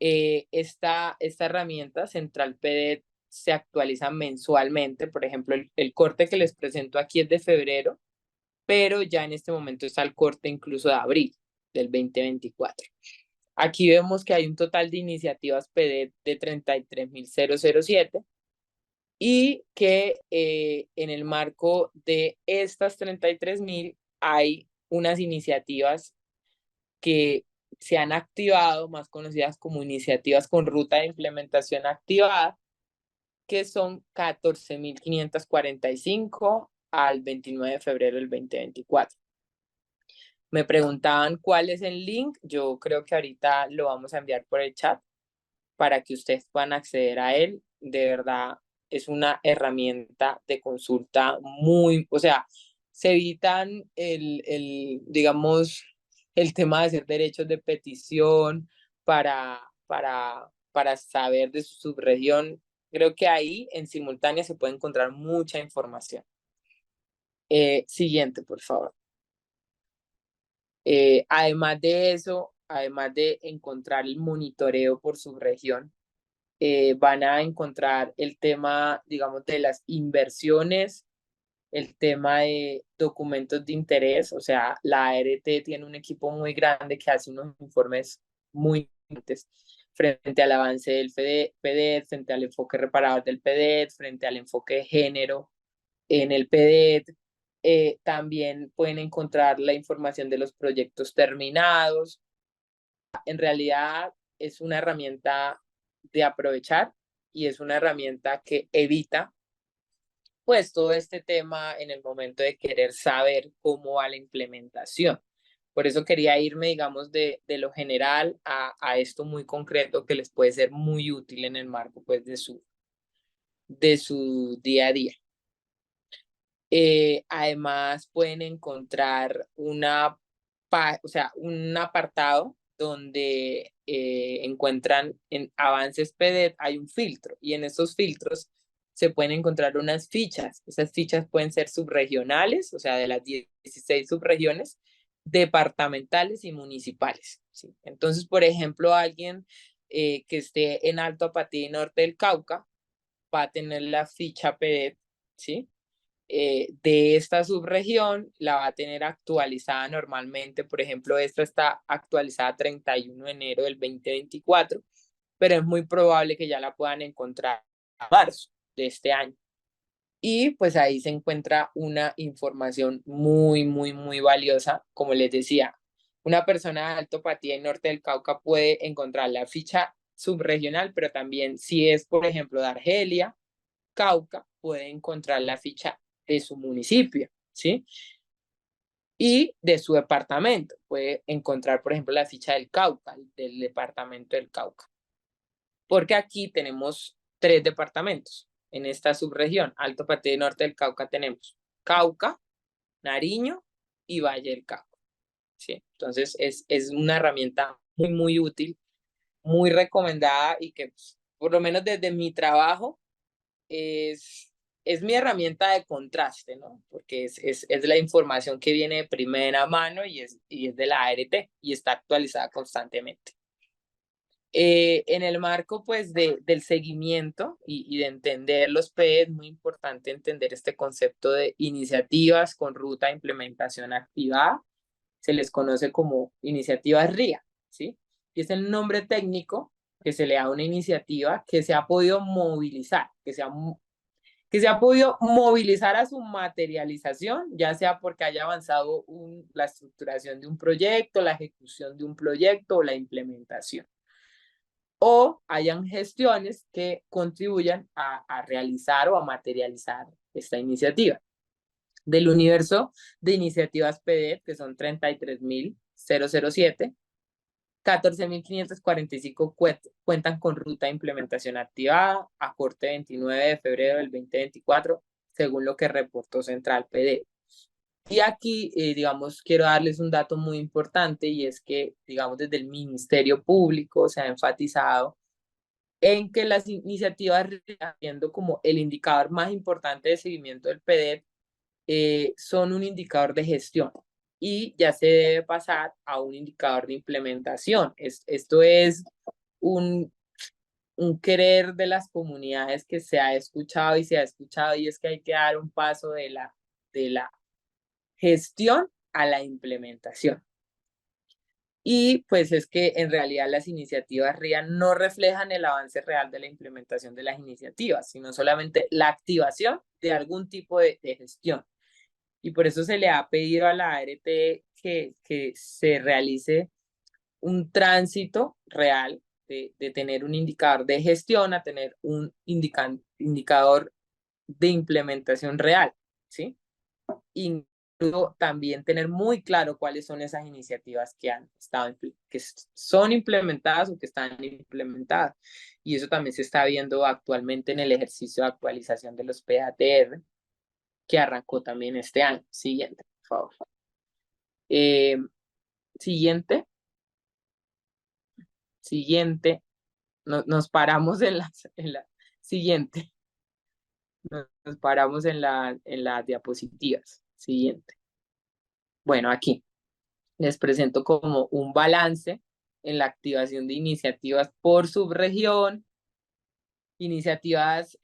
esta herramienta Central PD se actualiza mensualmente. Por ejemplo, el corte que les presento aquí es de febrero, pero ya en este momento está el corte incluso de abril del 2024. Aquí vemos que hay un total de iniciativas PD de 33.007 y que en el marco de estas 33.000 hay unas iniciativas que se han activado, más conocidas como iniciativas con ruta de implementación activada, que son 14.545, al 29 de febrero del 2024. Me preguntaban cuál es el link. Yo creo que ahorita lo vamos a enviar por el chat para que ustedes puedan acceder a él. De verdad, es una herramienta de consulta muy, o sea, se evitan digamos, el tema de hacer derechos de petición para saber de su subregión. Creo que ahí en simultánea se puede encontrar mucha información. Siguiente, por favor. Además de eso, además de encontrar el monitoreo por subregión, van a encontrar el tema, digamos, de las inversiones, el tema de documentos de interés, o sea, la ART tiene un equipo muy grande que hace unos informes muy importantes frente al avance del PDET, frente al enfoque reparador del PDET, frente al enfoque de género en el PDET. También pueden encontrar la información de los proyectos terminados. En realidad es una herramienta de aprovechar y es una herramienta que evita pues todo este tema en el momento de querer saber cómo va la implementación. Por eso quería irme, digamos, de lo general a esto muy concreto que les puede ser muy útil en el marco pues de su día a día. Además pueden encontrar un apartado donde encuentran en avances PDF, hay un filtro y en esos filtros se pueden encontrar unas fichas. Esas fichas pueden ser subregionales, o sea, de las 16 subregiones, departamentales y municipales, ¿sí? Entonces, por ejemplo, alguien que esté en Alto Apatía y Norte del Cauca va a tener la ficha PDF, ¿sí? De esta subregión la va a tener actualizada normalmente. Por ejemplo, esta está actualizada 31 de enero del 2024, pero es muy probable que ya la puedan encontrar a marzo de este año. Y pues ahí se encuentra una información muy, muy, muy valiosa. Como les decía, una persona de Alto Patía y Norte del Cauca puede encontrar la ficha subregional, pero también si es, por ejemplo, de Argelia, Cauca, puede encontrar la ficha de su municipio, ¿sí? Y de su departamento. Puede encontrar, por ejemplo, la ficha del Cauca, del departamento del Cauca. Porque aquí tenemos 3 departamentos en esta subregión. Alto Patía y Norte del Cauca tenemos Cauca, Nariño y Valle del Cauca, ¿sí? Entonces es una herramienta muy, muy útil, muy recomendada y que pues, por lo menos desde mi trabajo es mi herramienta de contraste, ¿no? Porque es la información que viene de primera mano y es de la ART y está actualizada constantemente. En el marco, pues, del seguimiento y de entender los PE, es muy importante entender este concepto de iniciativas con ruta de implementación activada. Se les conoce como iniciativas RIA, ¿sí? Y es el nombre técnico que se le da a una iniciativa que se ha podido movilizar, que se ha podido movilizar a su materialización, ya sea porque haya avanzado la estructuración de un proyecto, la ejecución de un proyecto o la implementación, o hayan gestiones que contribuyan a realizar o a materializar esta iniciativa. Del universo de iniciativas PDF, que son 33.007, 14.545 cuentan con ruta de implementación activada a corte 29 de febrero del 2024, según lo que reportó Central PD. Y aquí, digamos, quiero darles un dato muy importante y es que, digamos, desde el Ministerio Público se ha enfatizado en que las iniciativas, siendo como el indicador más importante de seguimiento del PDET, son un indicador de gestión y ya se debe pasar a un indicador de implementación. Esto es un, un querer de las comunidades que se ha escuchado y se ha escuchado y es que hay que dar un paso de la gestión a la implementación. Y pues es que en realidad las iniciativas RIA no reflejan el avance real de la implementación de las iniciativas, sino solamente la activación de algún tipo de gestión. Y por eso se le ha pedido a la ART que se realice un tránsito real de tener un indicador de gestión a tener un indicador de implementación real, ¿sí? incluso también tener muy claro cuáles son esas iniciativas que han estado, que son implementadas o que están implementadas. Y eso también se está viendo actualmente en el ejercicio de actualización de los PATR, que arrancó también este año. Siguiente, por favor. Siguiente. Siguiente. Nos paramos en la siguiente. Nos paramos en las diapositivas. Siguiente. Bueno, aquí les presento como un balance en la activación de iniciativas por subregión, iniciativas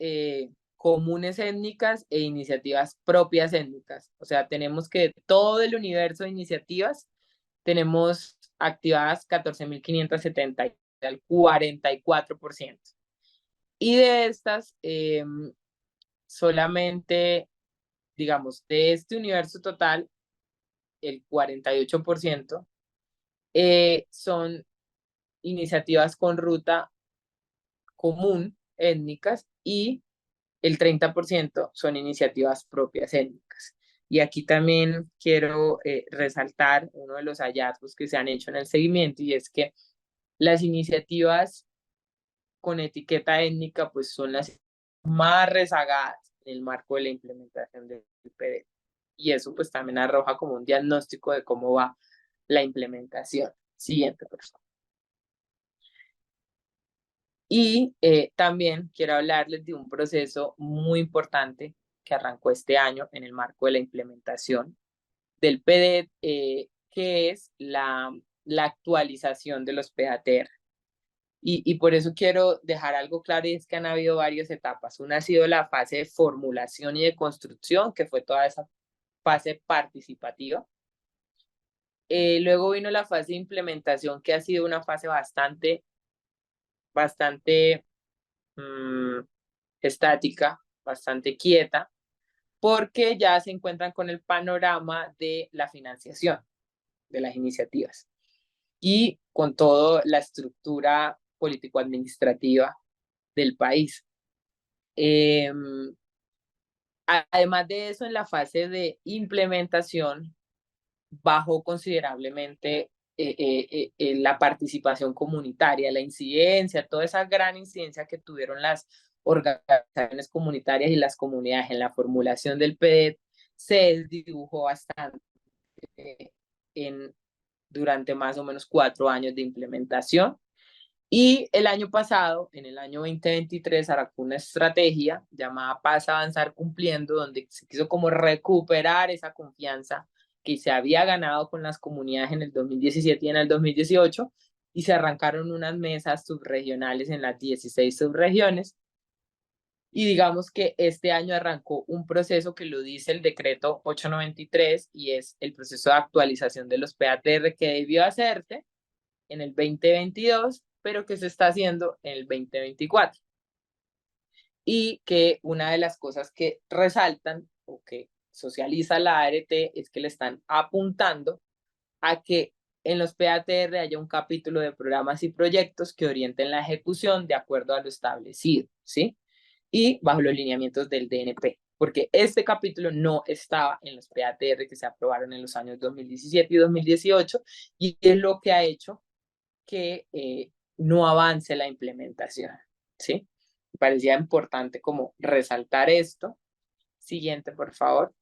comunes étnicas e iniciativas propias étnicas. O sea, tenemos que todo el universo de iniciativas tenemos activadas 14.570, el 44%. Y de estas, solamente, digamos, de este universo total, el 48% son iniciativas con ruta común étnicas y el 30% son iniciativas propias étnicas. Y aquí también quiero resaltar uno de los hallazgos que se han hecho en el seguimiento, y es que las iniciativas con etiqueta étnica pues son las más rezagadas en el marco de la implementación del PD. Y eso pues también arroja como un diagnóstico de cómo va la implementación. Siguiente, por favor. Y también quiero hablarles de un proceso muy importante que arrancó este año en el marco de la implementación del PD, que es la actualización de los PATR. Y por eso quiero dejar algo claro, y es que han habido varias etapas. Una ha sido la fase de formulación y de construcción, que fue toda esa fase participativa. Luego vino la fase de implementación, que ha sido una fase bastante estática, bastante quieta, porque ya se encuentran con el panorama de la financiación de las iniciativas y con toda la estructura político-administrativa del país. Además de eso, en la fase de implementación bajó considerablemente la participación comunitaria, la incidencia, toda esa gran incidencia que tuvieron las organizaciones comunitarias y las comunidades en la formulación del PED se desdibujó bastante durante más o menos 4 años de implementación. Y el año pasado, en el año 2023, arrancó una estrategia llamada Paz, Avanzar, Cumpliendo, donde se quiso como recuperar esa confianza que se había ganado con las comunidades en el 2017 y en el 2018, y se arrancaron unas mesas subregionales en las 16 subregiones. Y digamos que este año arrancó un proceso que lo dice el decreto 893, y es el proceso de actualización de los PATR que debió hacerse en el 2022, pero que se está haciendo en el 2024. Y que una de las cosas que resaltan o que socializa la ART es que le están apuntando a que en los PATR haya un capítulo de programas y proyectos que orienten la ejecución de acuerdo a lo establecido, ¿sí? Y bajo los lineamientos del DNP, porque este capítulo no estaba en los PATR que se aprobaron en los años 2017 y 2018, y es lo que ha hecho que no avance la implementación, ¿sí? Me parecía importante como resaltar esto. Siguiente, por favor.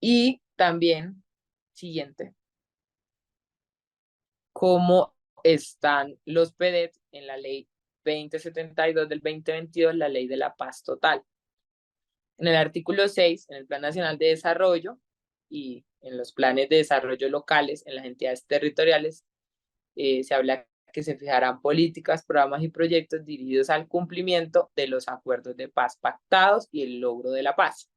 Y también, siguiente, cómo están los PEDET en la ley 2072 del 2022, la ley de la paz total. En el artículo 6, en el Plan Nacional de Desarrollo y en los planes de desarrollo locales en las entidades territoriales, se habla que se fijarán políticas, programas y proyectos dirigidos al cumplimiento de los acuerdos de paz pactados y el logro de la paz,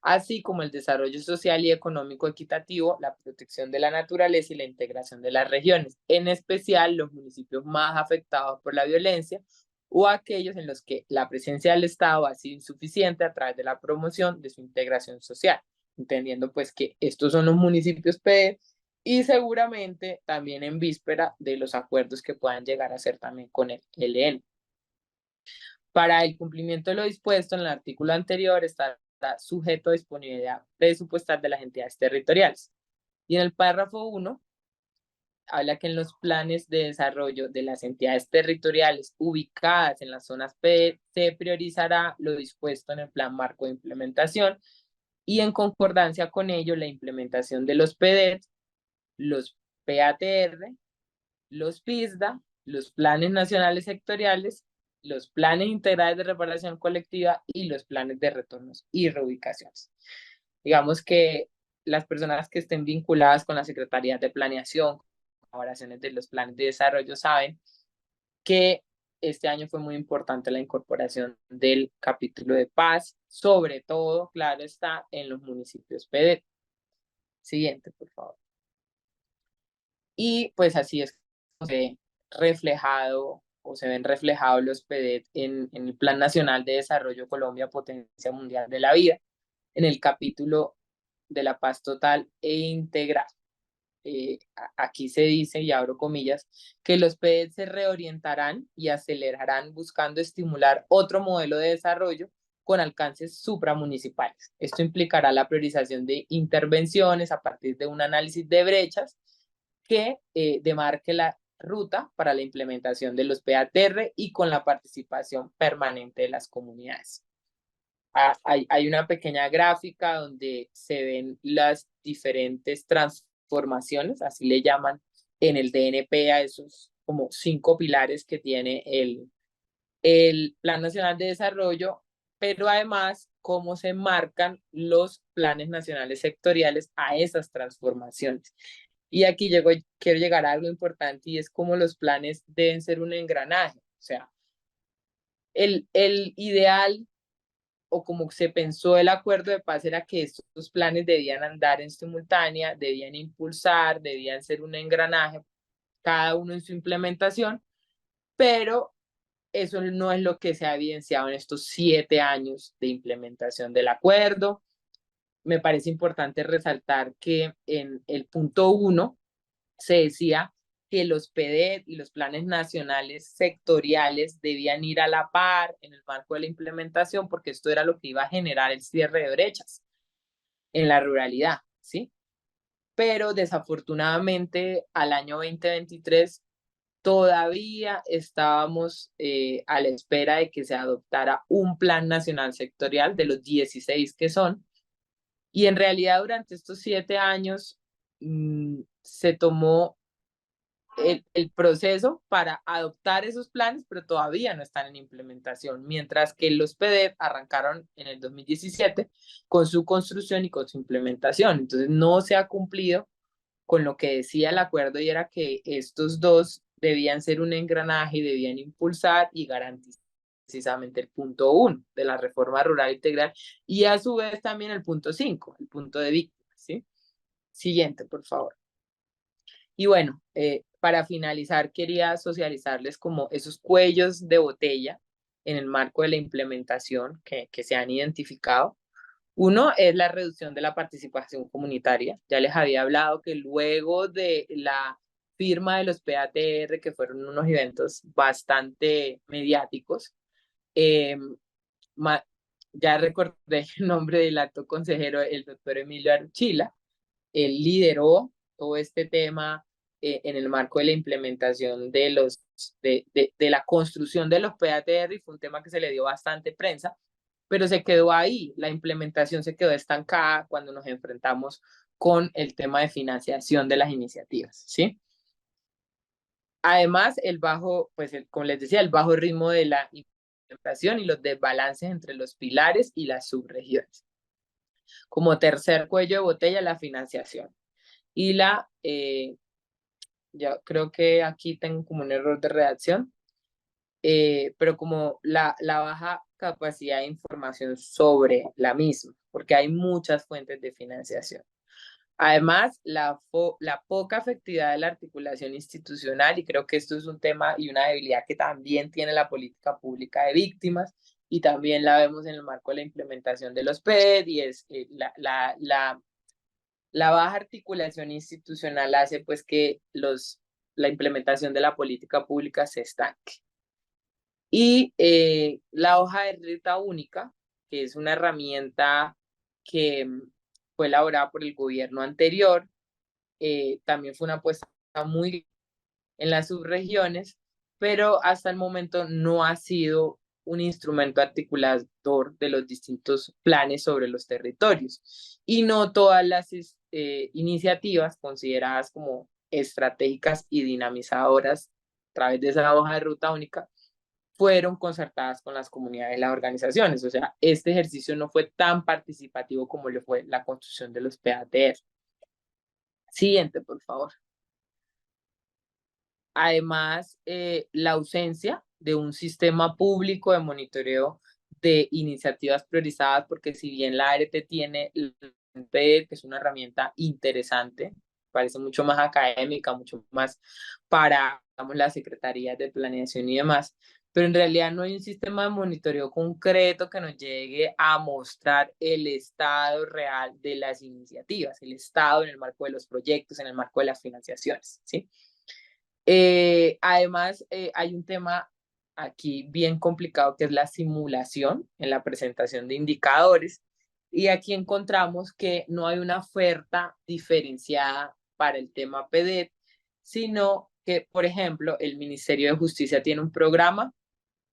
así como el desarrollo social y económico equitativo, la protección de la naturaleza y la integración de las regiones, en especial los municipios más afectados por la violencia o aquellos en los que la presencia del Estado ha sido insuficiente a través de la promoción de su integración social, entendiendo pues que estos son los municipios PE y seguramente también en víspera de los acuerdos que puedan llegar a hacer también con el ELN. Para el cumplimiento de lo dispuesto en el artículo anterior está sujeto a disponibilidad presupuestal de las entidades territoriales. Y en el párrafo 1 habla que en los planes de desarrollo de las entidades territoriales ubicadas en las zonas P se priorizará lo dispuesto en el plan marco de implementación y en concordancia con ello la implementación de los PDET, los PATR, los PISDA, los planes nacionales sectoriales, los planes integrales de reparación colectiva y los planes de retornos y reubicaciones. Digamos que las personas que estén vinculadas con la Secretaría de Planeación, colaboraciones de los planes de desarrollo, saben que este año fue muy importante la incorporación del capítulo de paz, sobre todo, claro está, en los municipios PD. Siguiente, por favor. Y pues así es como se ve reflejado o se ven reflejados los PDET en el Plan Nacional de Desarrollo Colombia Potencia Mundial de la Vida, en el capítulo de la paz total e integral. Aquí se dice, y abro comillas, que los PDET se reorientarán y acelerarán buscando estimular otro modelo de desarrollo con alcances supramunicipales. Esto implicará la priorización de intervenciones a partir de un análisis de brechas que demarque la ruta para la implementación de los PATR y con la participación permanente de las comunidades. Hay una pequeña gráfica donde se ven las diferentes transformaciones, así le llaman en el DNP a esos como 5 pilares que tiene el Plan Nacional de Desarrollo, pero además cómo se marcan los planes nacionales sectoriales a esas transformaciones. Y aquí quiero llegar a algo importante y es cómo los planes deben ser un engranaje. O sea, el ideal o como se pensó el acuerdo de paz era que estos planes debían andar en simultánea, debían impulsar, debían ser un engranaje, cada uno en su implementación, pero eso no es lo que se ha evidenciado en estos 7 años de implementación del acuerdo. Me parece importante resaltar que en el punto 1 se decía que los PDET y los planes nacionales sectoriales debían ir a la par en el marco de la implementación, porque esto era lo que iba a generar el cierre de brechas en la ruralidad, ¿sí? Pero desafortunadamente al año 2023 todavía estábamos a la espera de que se adoptara un plan nacional sectorial de los 16 que son, y en realidad durante estos 7 años se tomó el proceso para adoptar esos planes, pero todavía no están en implementación, mientras que los PDF arrancaron en el 2017 con su construcción y con su implementación. Entonces no se ha cumplido con lo que decía el acuerdo y era que estos dos debían ser un engranaje y debían impulsar y garantizar precisamente el punto 1 de la reforma rural integral y a su vez también el punto 5, el punto de víctimas, ¿sí? Siguiente, por favor. Y bueno, para finalizar, quería socializarles como esos cuellos de botella en el marco de la implementación que se han identificado. Uno es la reducción de la participación comunitaria. Ya les había hablado que luego de la firma de los PATR, que fueron unos eventos bastante mediáticos, eh, ya recordé el nombre del alto consejero, el doctor Emilio Archila. Él lideró todo este tema en el marco de la implementación de la construcción de los PATR y fue un tema que se le dio bastante prensa, pero se quedó ahí, la implementación se quedó estancada cuando nos enfrentamos con el tema de financiación de las iniciativas, ¿sí? Además, como les decía, el bajo ritmo de la implementación y los desbalances entre los pilares y las subregiones. Como tercer cuello de botella, la financiación. Y ya creo que aquí tengo como un error de redacción, pero como la baja capacidad de información sobre la misma, porque hay muchas fuentes de financiación. Además, la poca efectividad de la articulación institucional, y creo que esto es un tema y una debilidad que también tiene la política pública de víctimas, y también la vemos en el marco de la implementación de los PED, y es la baja articulación institucional hace pues que la implementación de la política pública se estanque. Y la hoja de ruta única que es una herramienta que fue elaborada por el gobierno anterior. También fue una apuesta muy en las subregiones, pero hasta el momento no ha sido un instrumento articulador de los distintos planes sobre los territorios. Y no todas las iniciativas consideradas como estratégicas y dinamizadoras a través de esa hoja de ruta única fueron concertadas con las comunidades y las organizaciones. O sea, este ejercicio no fue tan participativo como lo fue la construcción de los PATR. Siguiente, por favor. Además, la ausencia de un sistema público de monitoreo de iniciativas priorizadas, porque si bien la ART tiene el PED, que es una herramienta interesante, parece mucho más académica, mucho más para, digamos, las secretarías de planeación y demás, pero en realidad no hay un sistema de monitoreo concreto que nos llegue a mostrar el estado real de las iniciativas, el estado en el marco de los proyectos, en el marco de las financiaciones, ¿sí? Además, hay un tema aquí bien complicado que es la simulación en la presentación de indicadores. Y aquí encontramos que no hay una oferta diferenciada para el tema PEDET, sino que, por ejemplo, el Ministerio de Justicia tiene un programa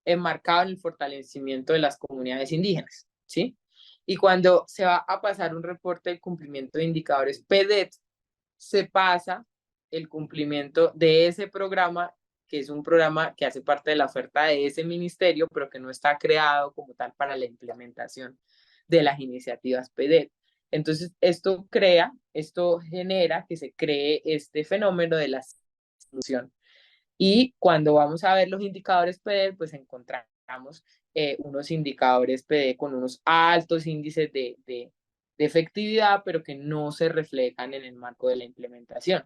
enmarcado en el fortalecimiento de las comunidades indígenas, ¿sí? Y cuando se va a pasar un reporte de cumplimiento de indicadores PEDET, se pasa el cumplimiento de ese programa, que es un programa que hace parte de la oferta de ese ministerio, pero que no está creado como tal para la implementación de las iniciativas PEDET. Entonces, esto genera que se cree este fenómeno de la distribución. Y cuando vamos a ver los indicadores PEDET, pues encontramos unos indicadores PEDET con unos altos índices de efectividad, pero que no se reflejan en el marco de la implementación.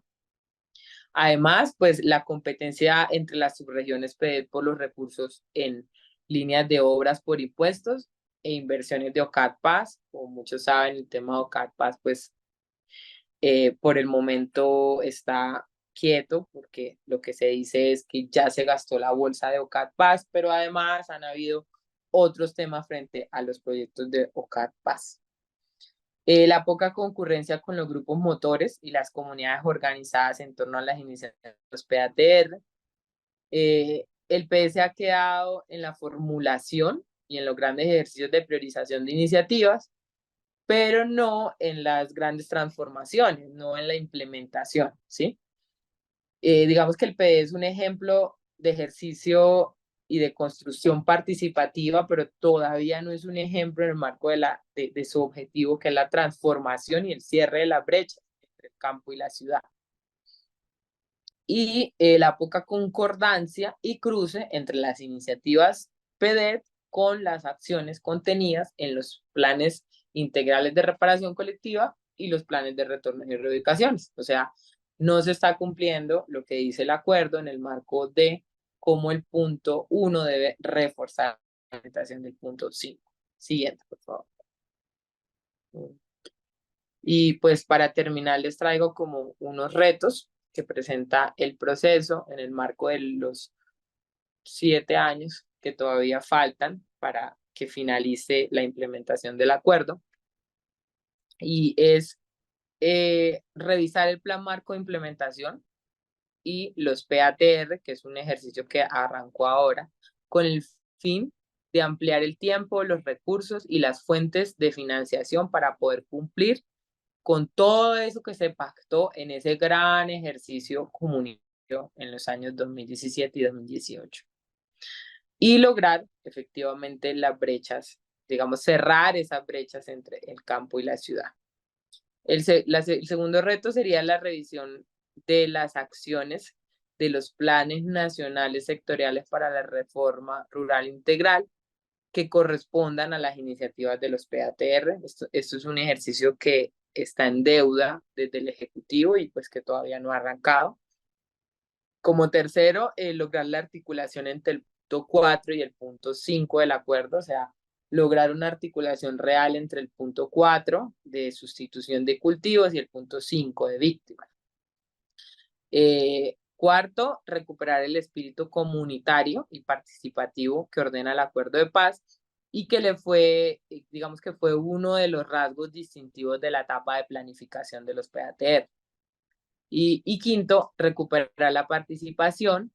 Además, pues la competencia entre las subregiones PEDET por los recursos en líneas de obras por impuestos e inversiones de OCAD-PAS, como muchos saben, el tema de OCAD-PAS, pues por el momento está quieto porque lo que se dice es que ya se gastó la bolsa de OCAD-PAS, pero además han habido otros temas frente a los proyectos de OCAD-PAS. La poca concurrencia con los grupos motores y las comunidades organizadas en torno a las iniciativas PATR. El PS ha quedado en la formulación y en los grandes ejercicios de priorización de iniciativas, pero no en las grandes transformaciones, no en la implementación, ¿sí? Digamos que el PD es un ejemplo de ejercicio y de construcción participativa, pero todavía no es un ejemplo en el marco de su objetivo, que es la transformación y el cierre de la brecha entre el campo y la ciudad. Y la poca concordancia y cruce entre las iniciativas PEDET con las acciones contenidas en los planes integrales de reparación colectiva y los planes de retorno y reubicaciones. O sea, no se está cumpliendo lo que dice el acuerdo en el marco de cómo el punto 1 debe reforzar la implementación del punto 5. Siguiente, por favor. Y pues para terminar les traigo como unos retos que presenta el proceso en el marco de los 7 años que todavía faltan para que finalice la implementación del acuerdo. Y es revisar el plan marco de implementación y los PATR, que es un ejercicio que arrancó ahora, con el fin de ampliar el tiempo, los recursos y las fuentes de financiación para poder cumplir con todo eso que se pactó en ese gran ejercicio comunitario en los años 2017 y 2018. Y lograr efectivamente las brechas, digamos, cerrar esas brechas entre el campo y la ciudad. El segundo reto sería la revisión de las acciones de los planes nacionales sectoriales para la reforma rural integral que correspondan a las iniciativas de los PATR. Esto es un ejercicio que está en deuda desde el Ejecutivo y pues que todavía no ha arrancado. Como tercero, lograr la articulación entre el punto 4 y el punto 5 del acuerdo, o sea, lograr una articulación real entre el punto 4 de sustitución de cultivos y el punto 5 de víctimas. Cuarto, recuperar el espíritu comunitario y participativo que ordena el acuerdo de paz. y que le fue, digamos que fue uno de los rasgos distintivos de la etapa de planificación de los PATR. Y quinto, recuperar la participación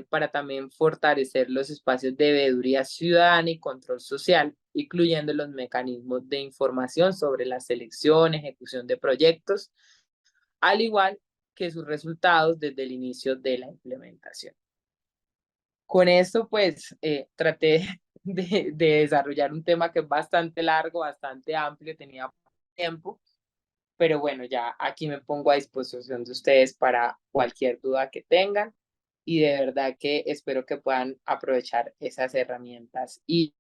para también fortalecer los espacios de veeduría ciudadana y control social, incluyendo los mecanismos de información sobre la selección, ejecución de proyectos, al igual que sus resultados desde el inicio de la implementación. Con esto, pues, traté de desarrollar un tema que es bastante largo, bastante amplio, tenía tiempo, pero bueno, ya aquí me pongo a disposición de ustedes para cualquier duda que tengan y de verdad que espero que puedan aprovechar esas herramientas y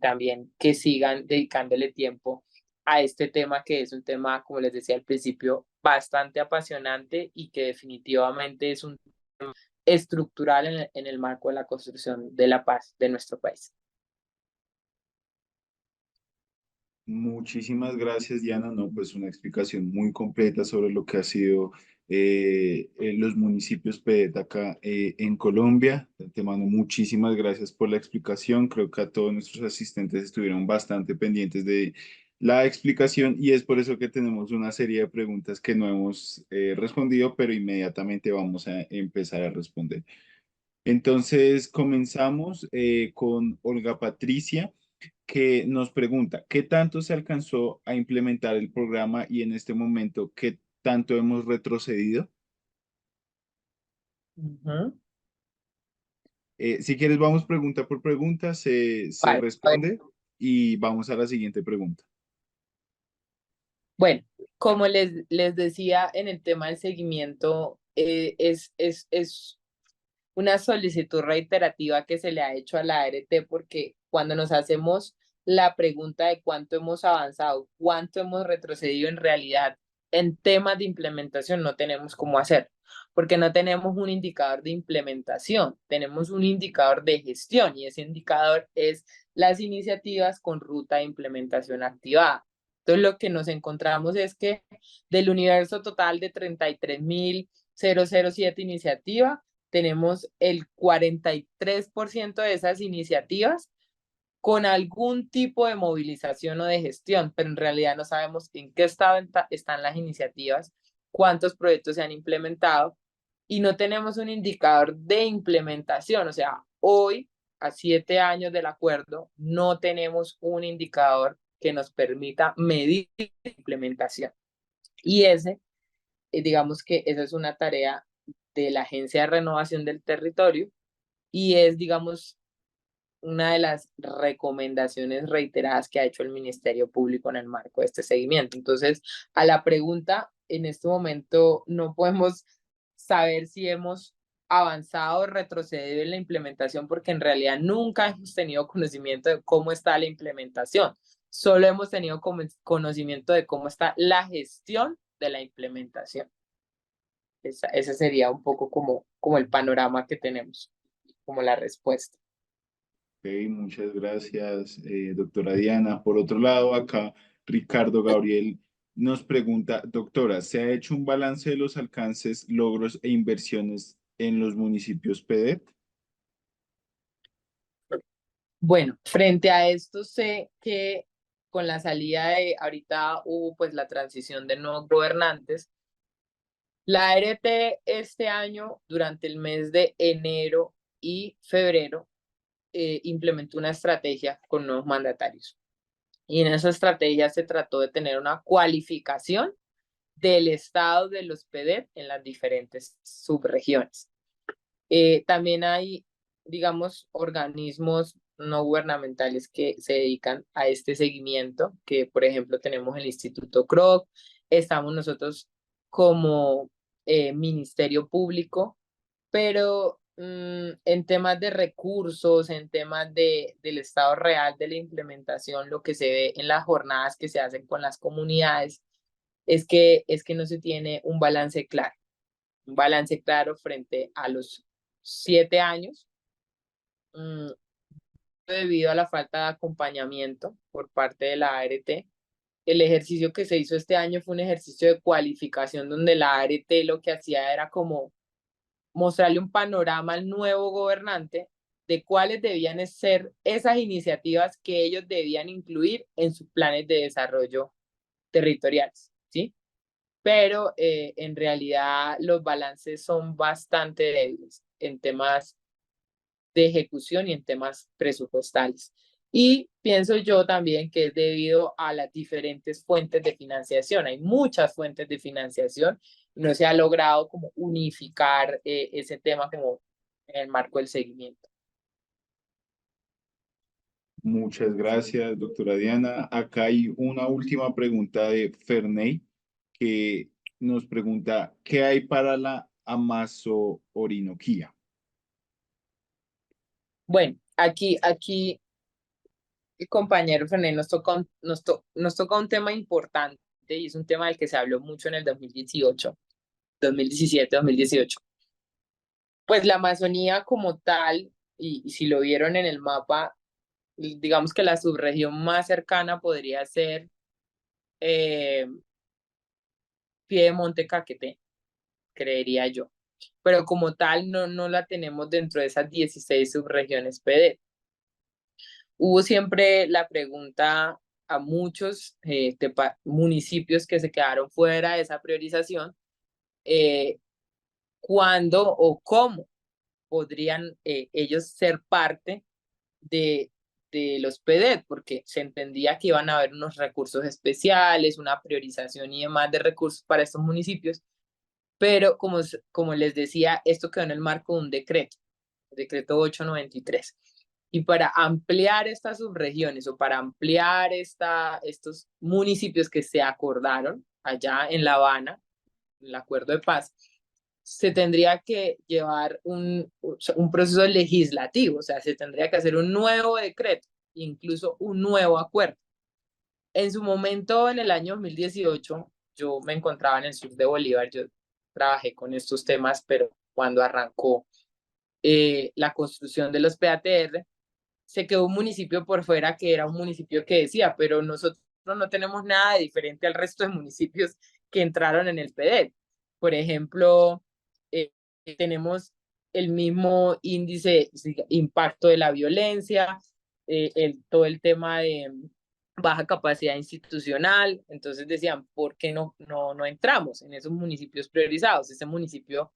también que sigan dedicándole tiempo a este tema que es un tema, como les decía al principio, bastante apasionante y que definitivamente es un estructural en el marco de la construcción de la paz de nuestro país. Muchísimas gracias, Diana. No, pues una explicación muy completa sobre lo que ha sido los municipios PEDET acá en Colombia. Te mando muchísimas gracias por la explicación. Creo que a todos nuestros asistentes estuvieron bastante pendientes de la explicación y es por eso que tenemos una serie de preguntas que no hemos respondido, pero inmediatamente vamos a empezar a responder. Entonces, comenzamos con Olga Patricia, que nos pregunta, ¿qué tanto se alcanzó a implementar el programa y en este momento, qué tanto hemos retrocedido? Ujú. Si quieres, vamos pregunta por pregunta, se Vale, a ver, responde y vamos a la siguiente pregunta. bueno, como les decía en el tema del seguimiento, es una solicitud reiterativa que se le ha hecho a la ART porque cuando nos hacemos la pregunta de cuánto hemos avanzado, cuánto hemos retrocedido en realidad en temas de implementación, no tenemos cómo hacer, porque no tenemos un indicador de implementación, tenemos un indicador de gestión y ese indicador es las iniciativas con ruta de implementación activada. Entonces, lo que nos encontramos es que del universo total de 33.007 iniciativas, tenemos el 43% de esas iniciativas con algún tipo de movilización o de gestión, pero en realidad no sabemos en qué estado están las iniciativas, cuántos proyectos se han implementado y no tenemos un indicador de implementación. O sea, hoy, a 7 años del acuerdo, no tenemos un indicador que nos permita medir la implementación. Y digamos que esa es una tarea de la Agencia de Renovación del Territorio y es, digamos, una de las recomendaciones reiteradas que ha hecho el Ministerio Público en el marco de este seguimiento. Entonces, a la pregunta, en este momento no podemos saber si hemos avanzado o retrocedido en la implementación porque en realidad nunca hemos tenido conocimiento de cómo está la implementación. Solo hemos tenido conocimiento de cómo está la gestión de la implementación. Ese sería un poco como el panorama que tenemos, como la respuesta. Ok, muchas gracias, doctora Diana. Por otro lado, acá Ricardo Gabriel nos pregunta, doctora, ¿se ha hecho un balance de los alcances, logros e inversiones en los municipios PEDET? Bueno, frente a esto sé que con la salida de, ahorita hubo pues la transición de nuevos gobernantes, la ART este año, durante el mes de enero y febrero, implementó una estrategia con nuevos mandatarios. Y en esa estrategia se trató de tener una cualificación del estado de los PEDET en las diferentes subregiones. También hay, digamos, organismos no gubernamentales que se dedican a este seguimiento, que por ejemplo tenemos el Instituto CROC, estamos nosotros como Ministerio Público, pero en temas de recursos, en temas del estado real de la implementación, lo que se ve en las jornadas que se hacen con las comunidades es que no se tiene un balance claro frente a los 7 años, mmm, debido a la falta de acompañamiento por parte de la ART. El ejercicio que se hizo este año fue un ejercicio de cualificación donde la ART lo que hacía era como mostrarle un panorama al nuevo gobernante de cuáles debían ser esas iniciativas que ellos debían incluir en sus planes de desarrollo territoriales, ¿sí? Pero en realidad los balances son bastante débiles en temas de ejecución y en temas presupuestales. Y pienso yo también que es debido a las diferentes fuentes de financiación. Hay muchas fuentes de financiación. No se ha logrado como unificar ese tema como en el marco del seguimiento. Muchas gracias, doctora Diana. Acá hay una última pregunta de Ferney que nos pregunta, ¿qué hay para la Amazo-Orinoquía? Bueno, aquí el compañero Fernández nos toca un tema importante y es un tema del que se habló mucho en el 2018, 2017, 2018. Pues la Amazonía como tal, y si lo vieron en el mapa, digamos que la subregión más cercana podría ser eh, Piedemonte Caquetá, creería yo. Pero como tal no la tenemos dentro de esas 16 subregiones PD. Hubo siempre la pregunta a muchos municipios que se quedaron fuera de esa priorización, eh, cuándo o cómo podrían ellos ser parte de, de los PEDET, porque se entendía que iban a haber unos recursos especiales, una priorización y demás de recursos para estos municipios, pero como les decía, esto quedó en el marco de un decreto, el decreto 893. Y para ampliar estas subregiones o para ampliar estos municipios que se acordaron allá en La Habana, el acuerdo de paz, se tendría que llevar un proceso legislativo, o sea, se tendría que hacer un nuevo decreto, incluso un nuevo acuerdo. En su momento, en el año 2018, yo me encontraba en el sur de Bolívar, yo trabajé con estos temas, pero cuando arrancó la construcción de los PATR, se quedó un municipio por fuera que era un municipio que decía, pero nosotros no tenemos nada de diferente al resto de municipios que entraron en el PEDET. Por ejemplo, eh, tenemos el mismo índice, impacto de la violencia, todo el tema de baja capacidad institucional. Entonces decían, ¿por qué no entramos en esos municipios priorizados? Ese municipio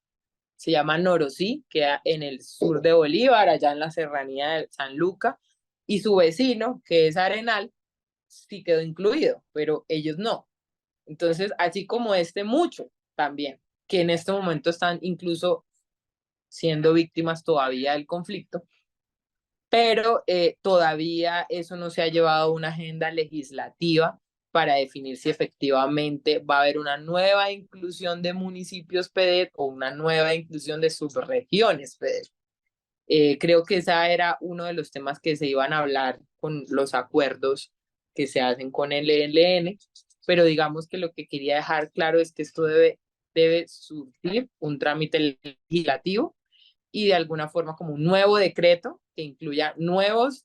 se llama Norosí, queda en el sur de Bolívar, allá en la serranía de San Luca, y su vecino, que es Arenal, sí quedó incluido, pero ellos no. Entonces, así como mucho también, que en este momento están incluso siendo víctimas todavía del conflicto, pero todavía eso no se ha llevado a una agenda legislativa para definir si efectivamente va a haber una nueva inclusión de municipios PEDET o una nueva inclusión de subregiones PEDET. Creo que ese era uno de los temas que se iban a hablar con los acuerdos que se hacen con el ELN, pero digamos que lo que quería dejar claro es que esto debe surgir un trámite legislativo y de alguna forma como un nuevo decreto que incluya nuevas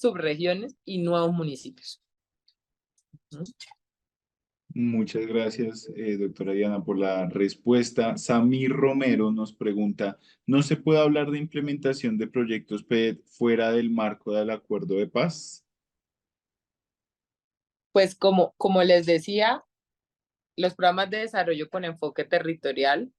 subregiones y nuevos municipios. Muchas gracias, doctora Diana, por la respuesta. Samir Romero nos pregunta, ¿no se puede hablar de implementación de proyectos PET fuera del marco del acuerdo de paz? Pues como les decía, los programas de desarrollo con enfoque territorial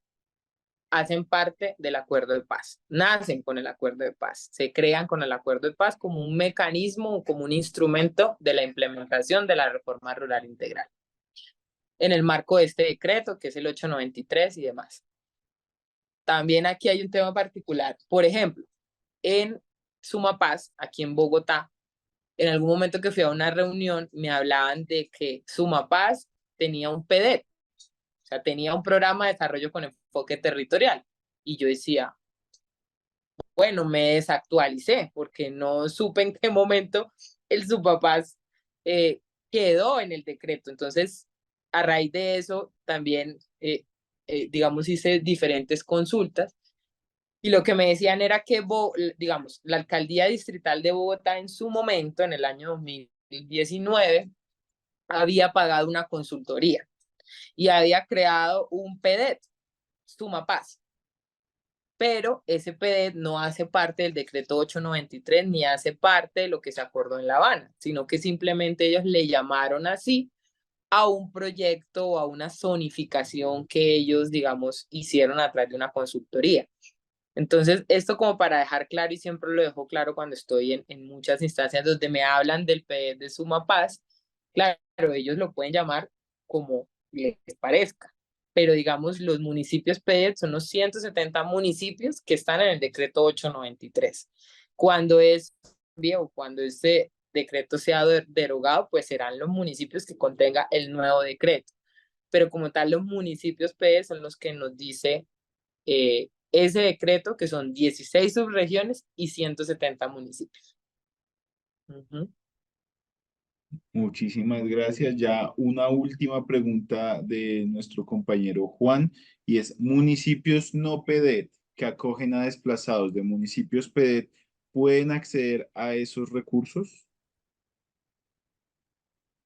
hacen parte del acuerdo de paz, nacen con el acuerdo de paz, se crean con el acuerdo de paz como un mecanismo, como un instrumento de la implementación de la reforma rural integral, en el marco de este decreto, que es el 893 y demás. También aquí hay un tema particular. Por ejemplo, en Sumapaz, aquí en Bogotá, en algún momento que fui a una reunión, me hablaban de que Sumapaz tenía un PDET, o sea, tenía un programa de desarrollo con enfoque territorial. Y yo decía, bueno, me desactualicé porque no supe en qué momento el Sumapaz quedó en el decreto. Entonces, a raíz de eso, también, digamos, hice diferentes consultas y lo que me decían era que, digamos, la alcaldía distrital de Bogotá en su momento, en el año 2019, había pagado una consultoría y había creado un PEDET, Sumapaz. pero ese PDET no hace parte del decreto 893 ni hace parte de lo que se acordó en La Habana, sino que simplemente ellos le llamaron así a un proyecto o a una zonificación que ellos, digamos, hicieron a través de una consultoría. Entonces, esto como para dejar claro, y siempre lo dejo claro cuando estoy en muchas instancias donde me hablan del PDET de Sumapaz, claro, ellos lo pueden llamar como les parezca, pero digamos, los municipios PDET son los 170 municipios que están en el decreto 893. Cuando es viejo, cuando este decreto sea derogado, pues serán los municipios que contenga el nuevo decreto. Pero como tal, los municipios PDET son los que nos dice ese decreto, que son 16 subregiones y 170 municipios. Muchísimas gracias. Ya una última pregunta de nuestro compañero Juan, y es, municipios no PEDET que acogen a desplazados de municipios PEDET, ¿pueden acceder a esos recursos?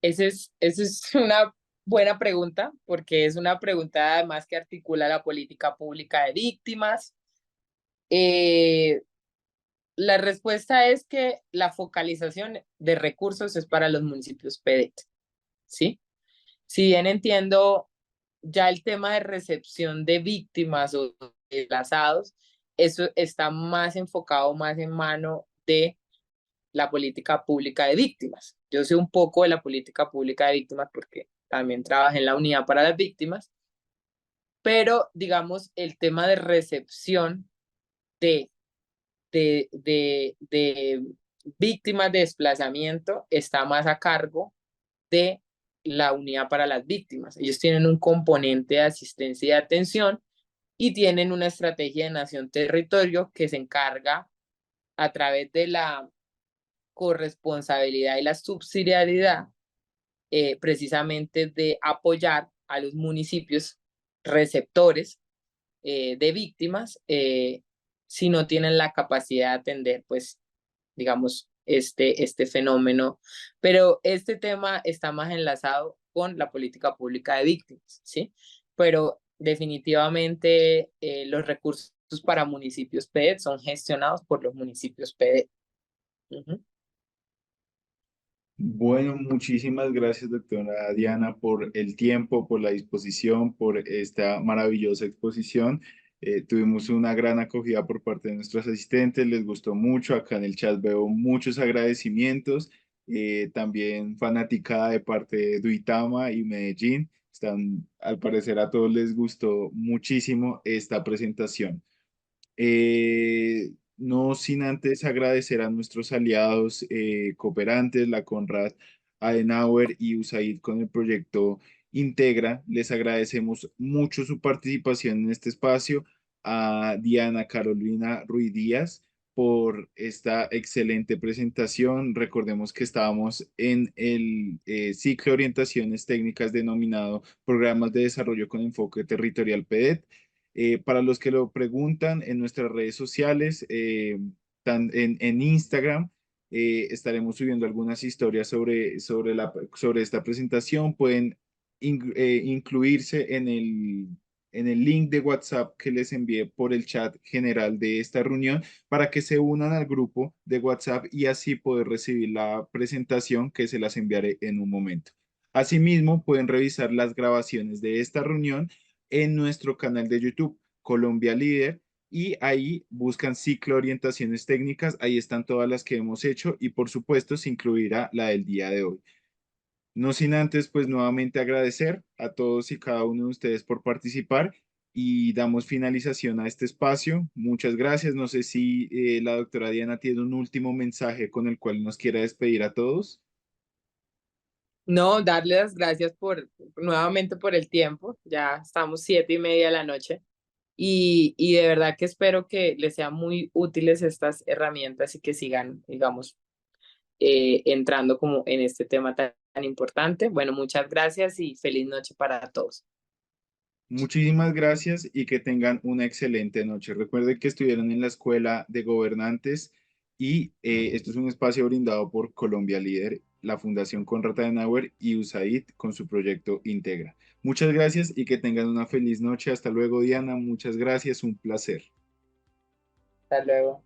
Esa es una buena pregunta, porque es una pregunta además que articula la política pública de víctimas. Eh, la respuesta es que la focalización de recursos es para los municipios PEDET, ¿sí? Si bien entiendo ya el tema de recepción de víctimas o desplazados, eso está más enfocado, más en mano de la política pública de víctimas. Yo sé un poco de la política pública de víctimas porque también trabajé en la unidad para las víctimas, pero digamos el tema de recepción de, de víctimas de desplazamiento está más a cargo de la unidad para las víctimas. Ellos tienen un componente de asistencia y de atención y tienen una estrategia de nación-territorio que se encarga a través de la corresponsabilidad y la subsidiariedad, precisamente de apoyar a los municipios receptores de víctimas si no tienen la capacidad de atender, pues, digamos, este fenómeno. Pero este tema está más enlazado con la política pública de víctimas, ¿sí? Pero definitivamente los recursos para municipios PED son gestionados por los municipios PED. Uh-huh. Bueno, muchísimas gracias, doctora Diana, por el tiempo, por la disposición, por esta maravillosa exposición. Tuvimos una gran acogida por parte de nuestros asistentes, les gustó mucho. Acá en el chat veo muchos agradecimientos, también fanaticada de parte de Duitama y Medellín. Están, al parecer, a todos les gustó muchísimo esta presentación. No sin antes agradecer a nuestros aliados cooperantes, la Konrad Adenauer y USAID con el proyecto Integra. Les agradecemos mucho su participación en este espacio, a Diana Carolina Ruiz Díaz por esta excelente presentación. Recordemos que estábamos en el ciclo de orientaciones técnicas denominado Programas de Desarrollo con Enfoque Territorial PEDET. Para los que lo preguntan, en nuestras redes sociales, en Instagram, estaremos subiendo algunas historias sobre esta presentación. Pueden incluirse en el link de WhatsApp que les envié por el chat general de esta reunión para que se unan al grupo de WhatsApp y así poder recibir la presentación que se las enviaré en un momento. Asimismo, pueden revisar las grabaciones de esta reunión en nuestro canal de YouTube, Colombia Líder, y ahí buscan ciclo de orientaciones técnicas, ahí están todas las que hemos hecho y por supuesto se incluirá la del día de hoy. No sin antes, pues nuevamente agradecer a todos y cada uno de ustedes por participar y damos finalización a este espacio. Muchas gracias. No sé si la doctora Diana tiene un último mensaje con el cual nos quiera despedir a todos. No, darle las gracias nuevamente por el tiempo. Ya estamos 7:30 de la noche. Y de verdad que espero que les sean muy útiles estas herramientas y que sigan, digamos, entrando como en este tema tan importante. Bueno, muchas gracias y feliz noche para todos. Muchísimas gracias y que tengan una excelente noche. Recuerden que estuvieron en la Escuela de Gobernantes y esto es un espacio brindado por Colombia Líder, la Fundación Konrad Adenauer y USAID con su proyecto Integra. Muchas gracias y que tengan una feliz noche. Hasta luego, Diana. Muchas gracias. Un placer. Hasta luego.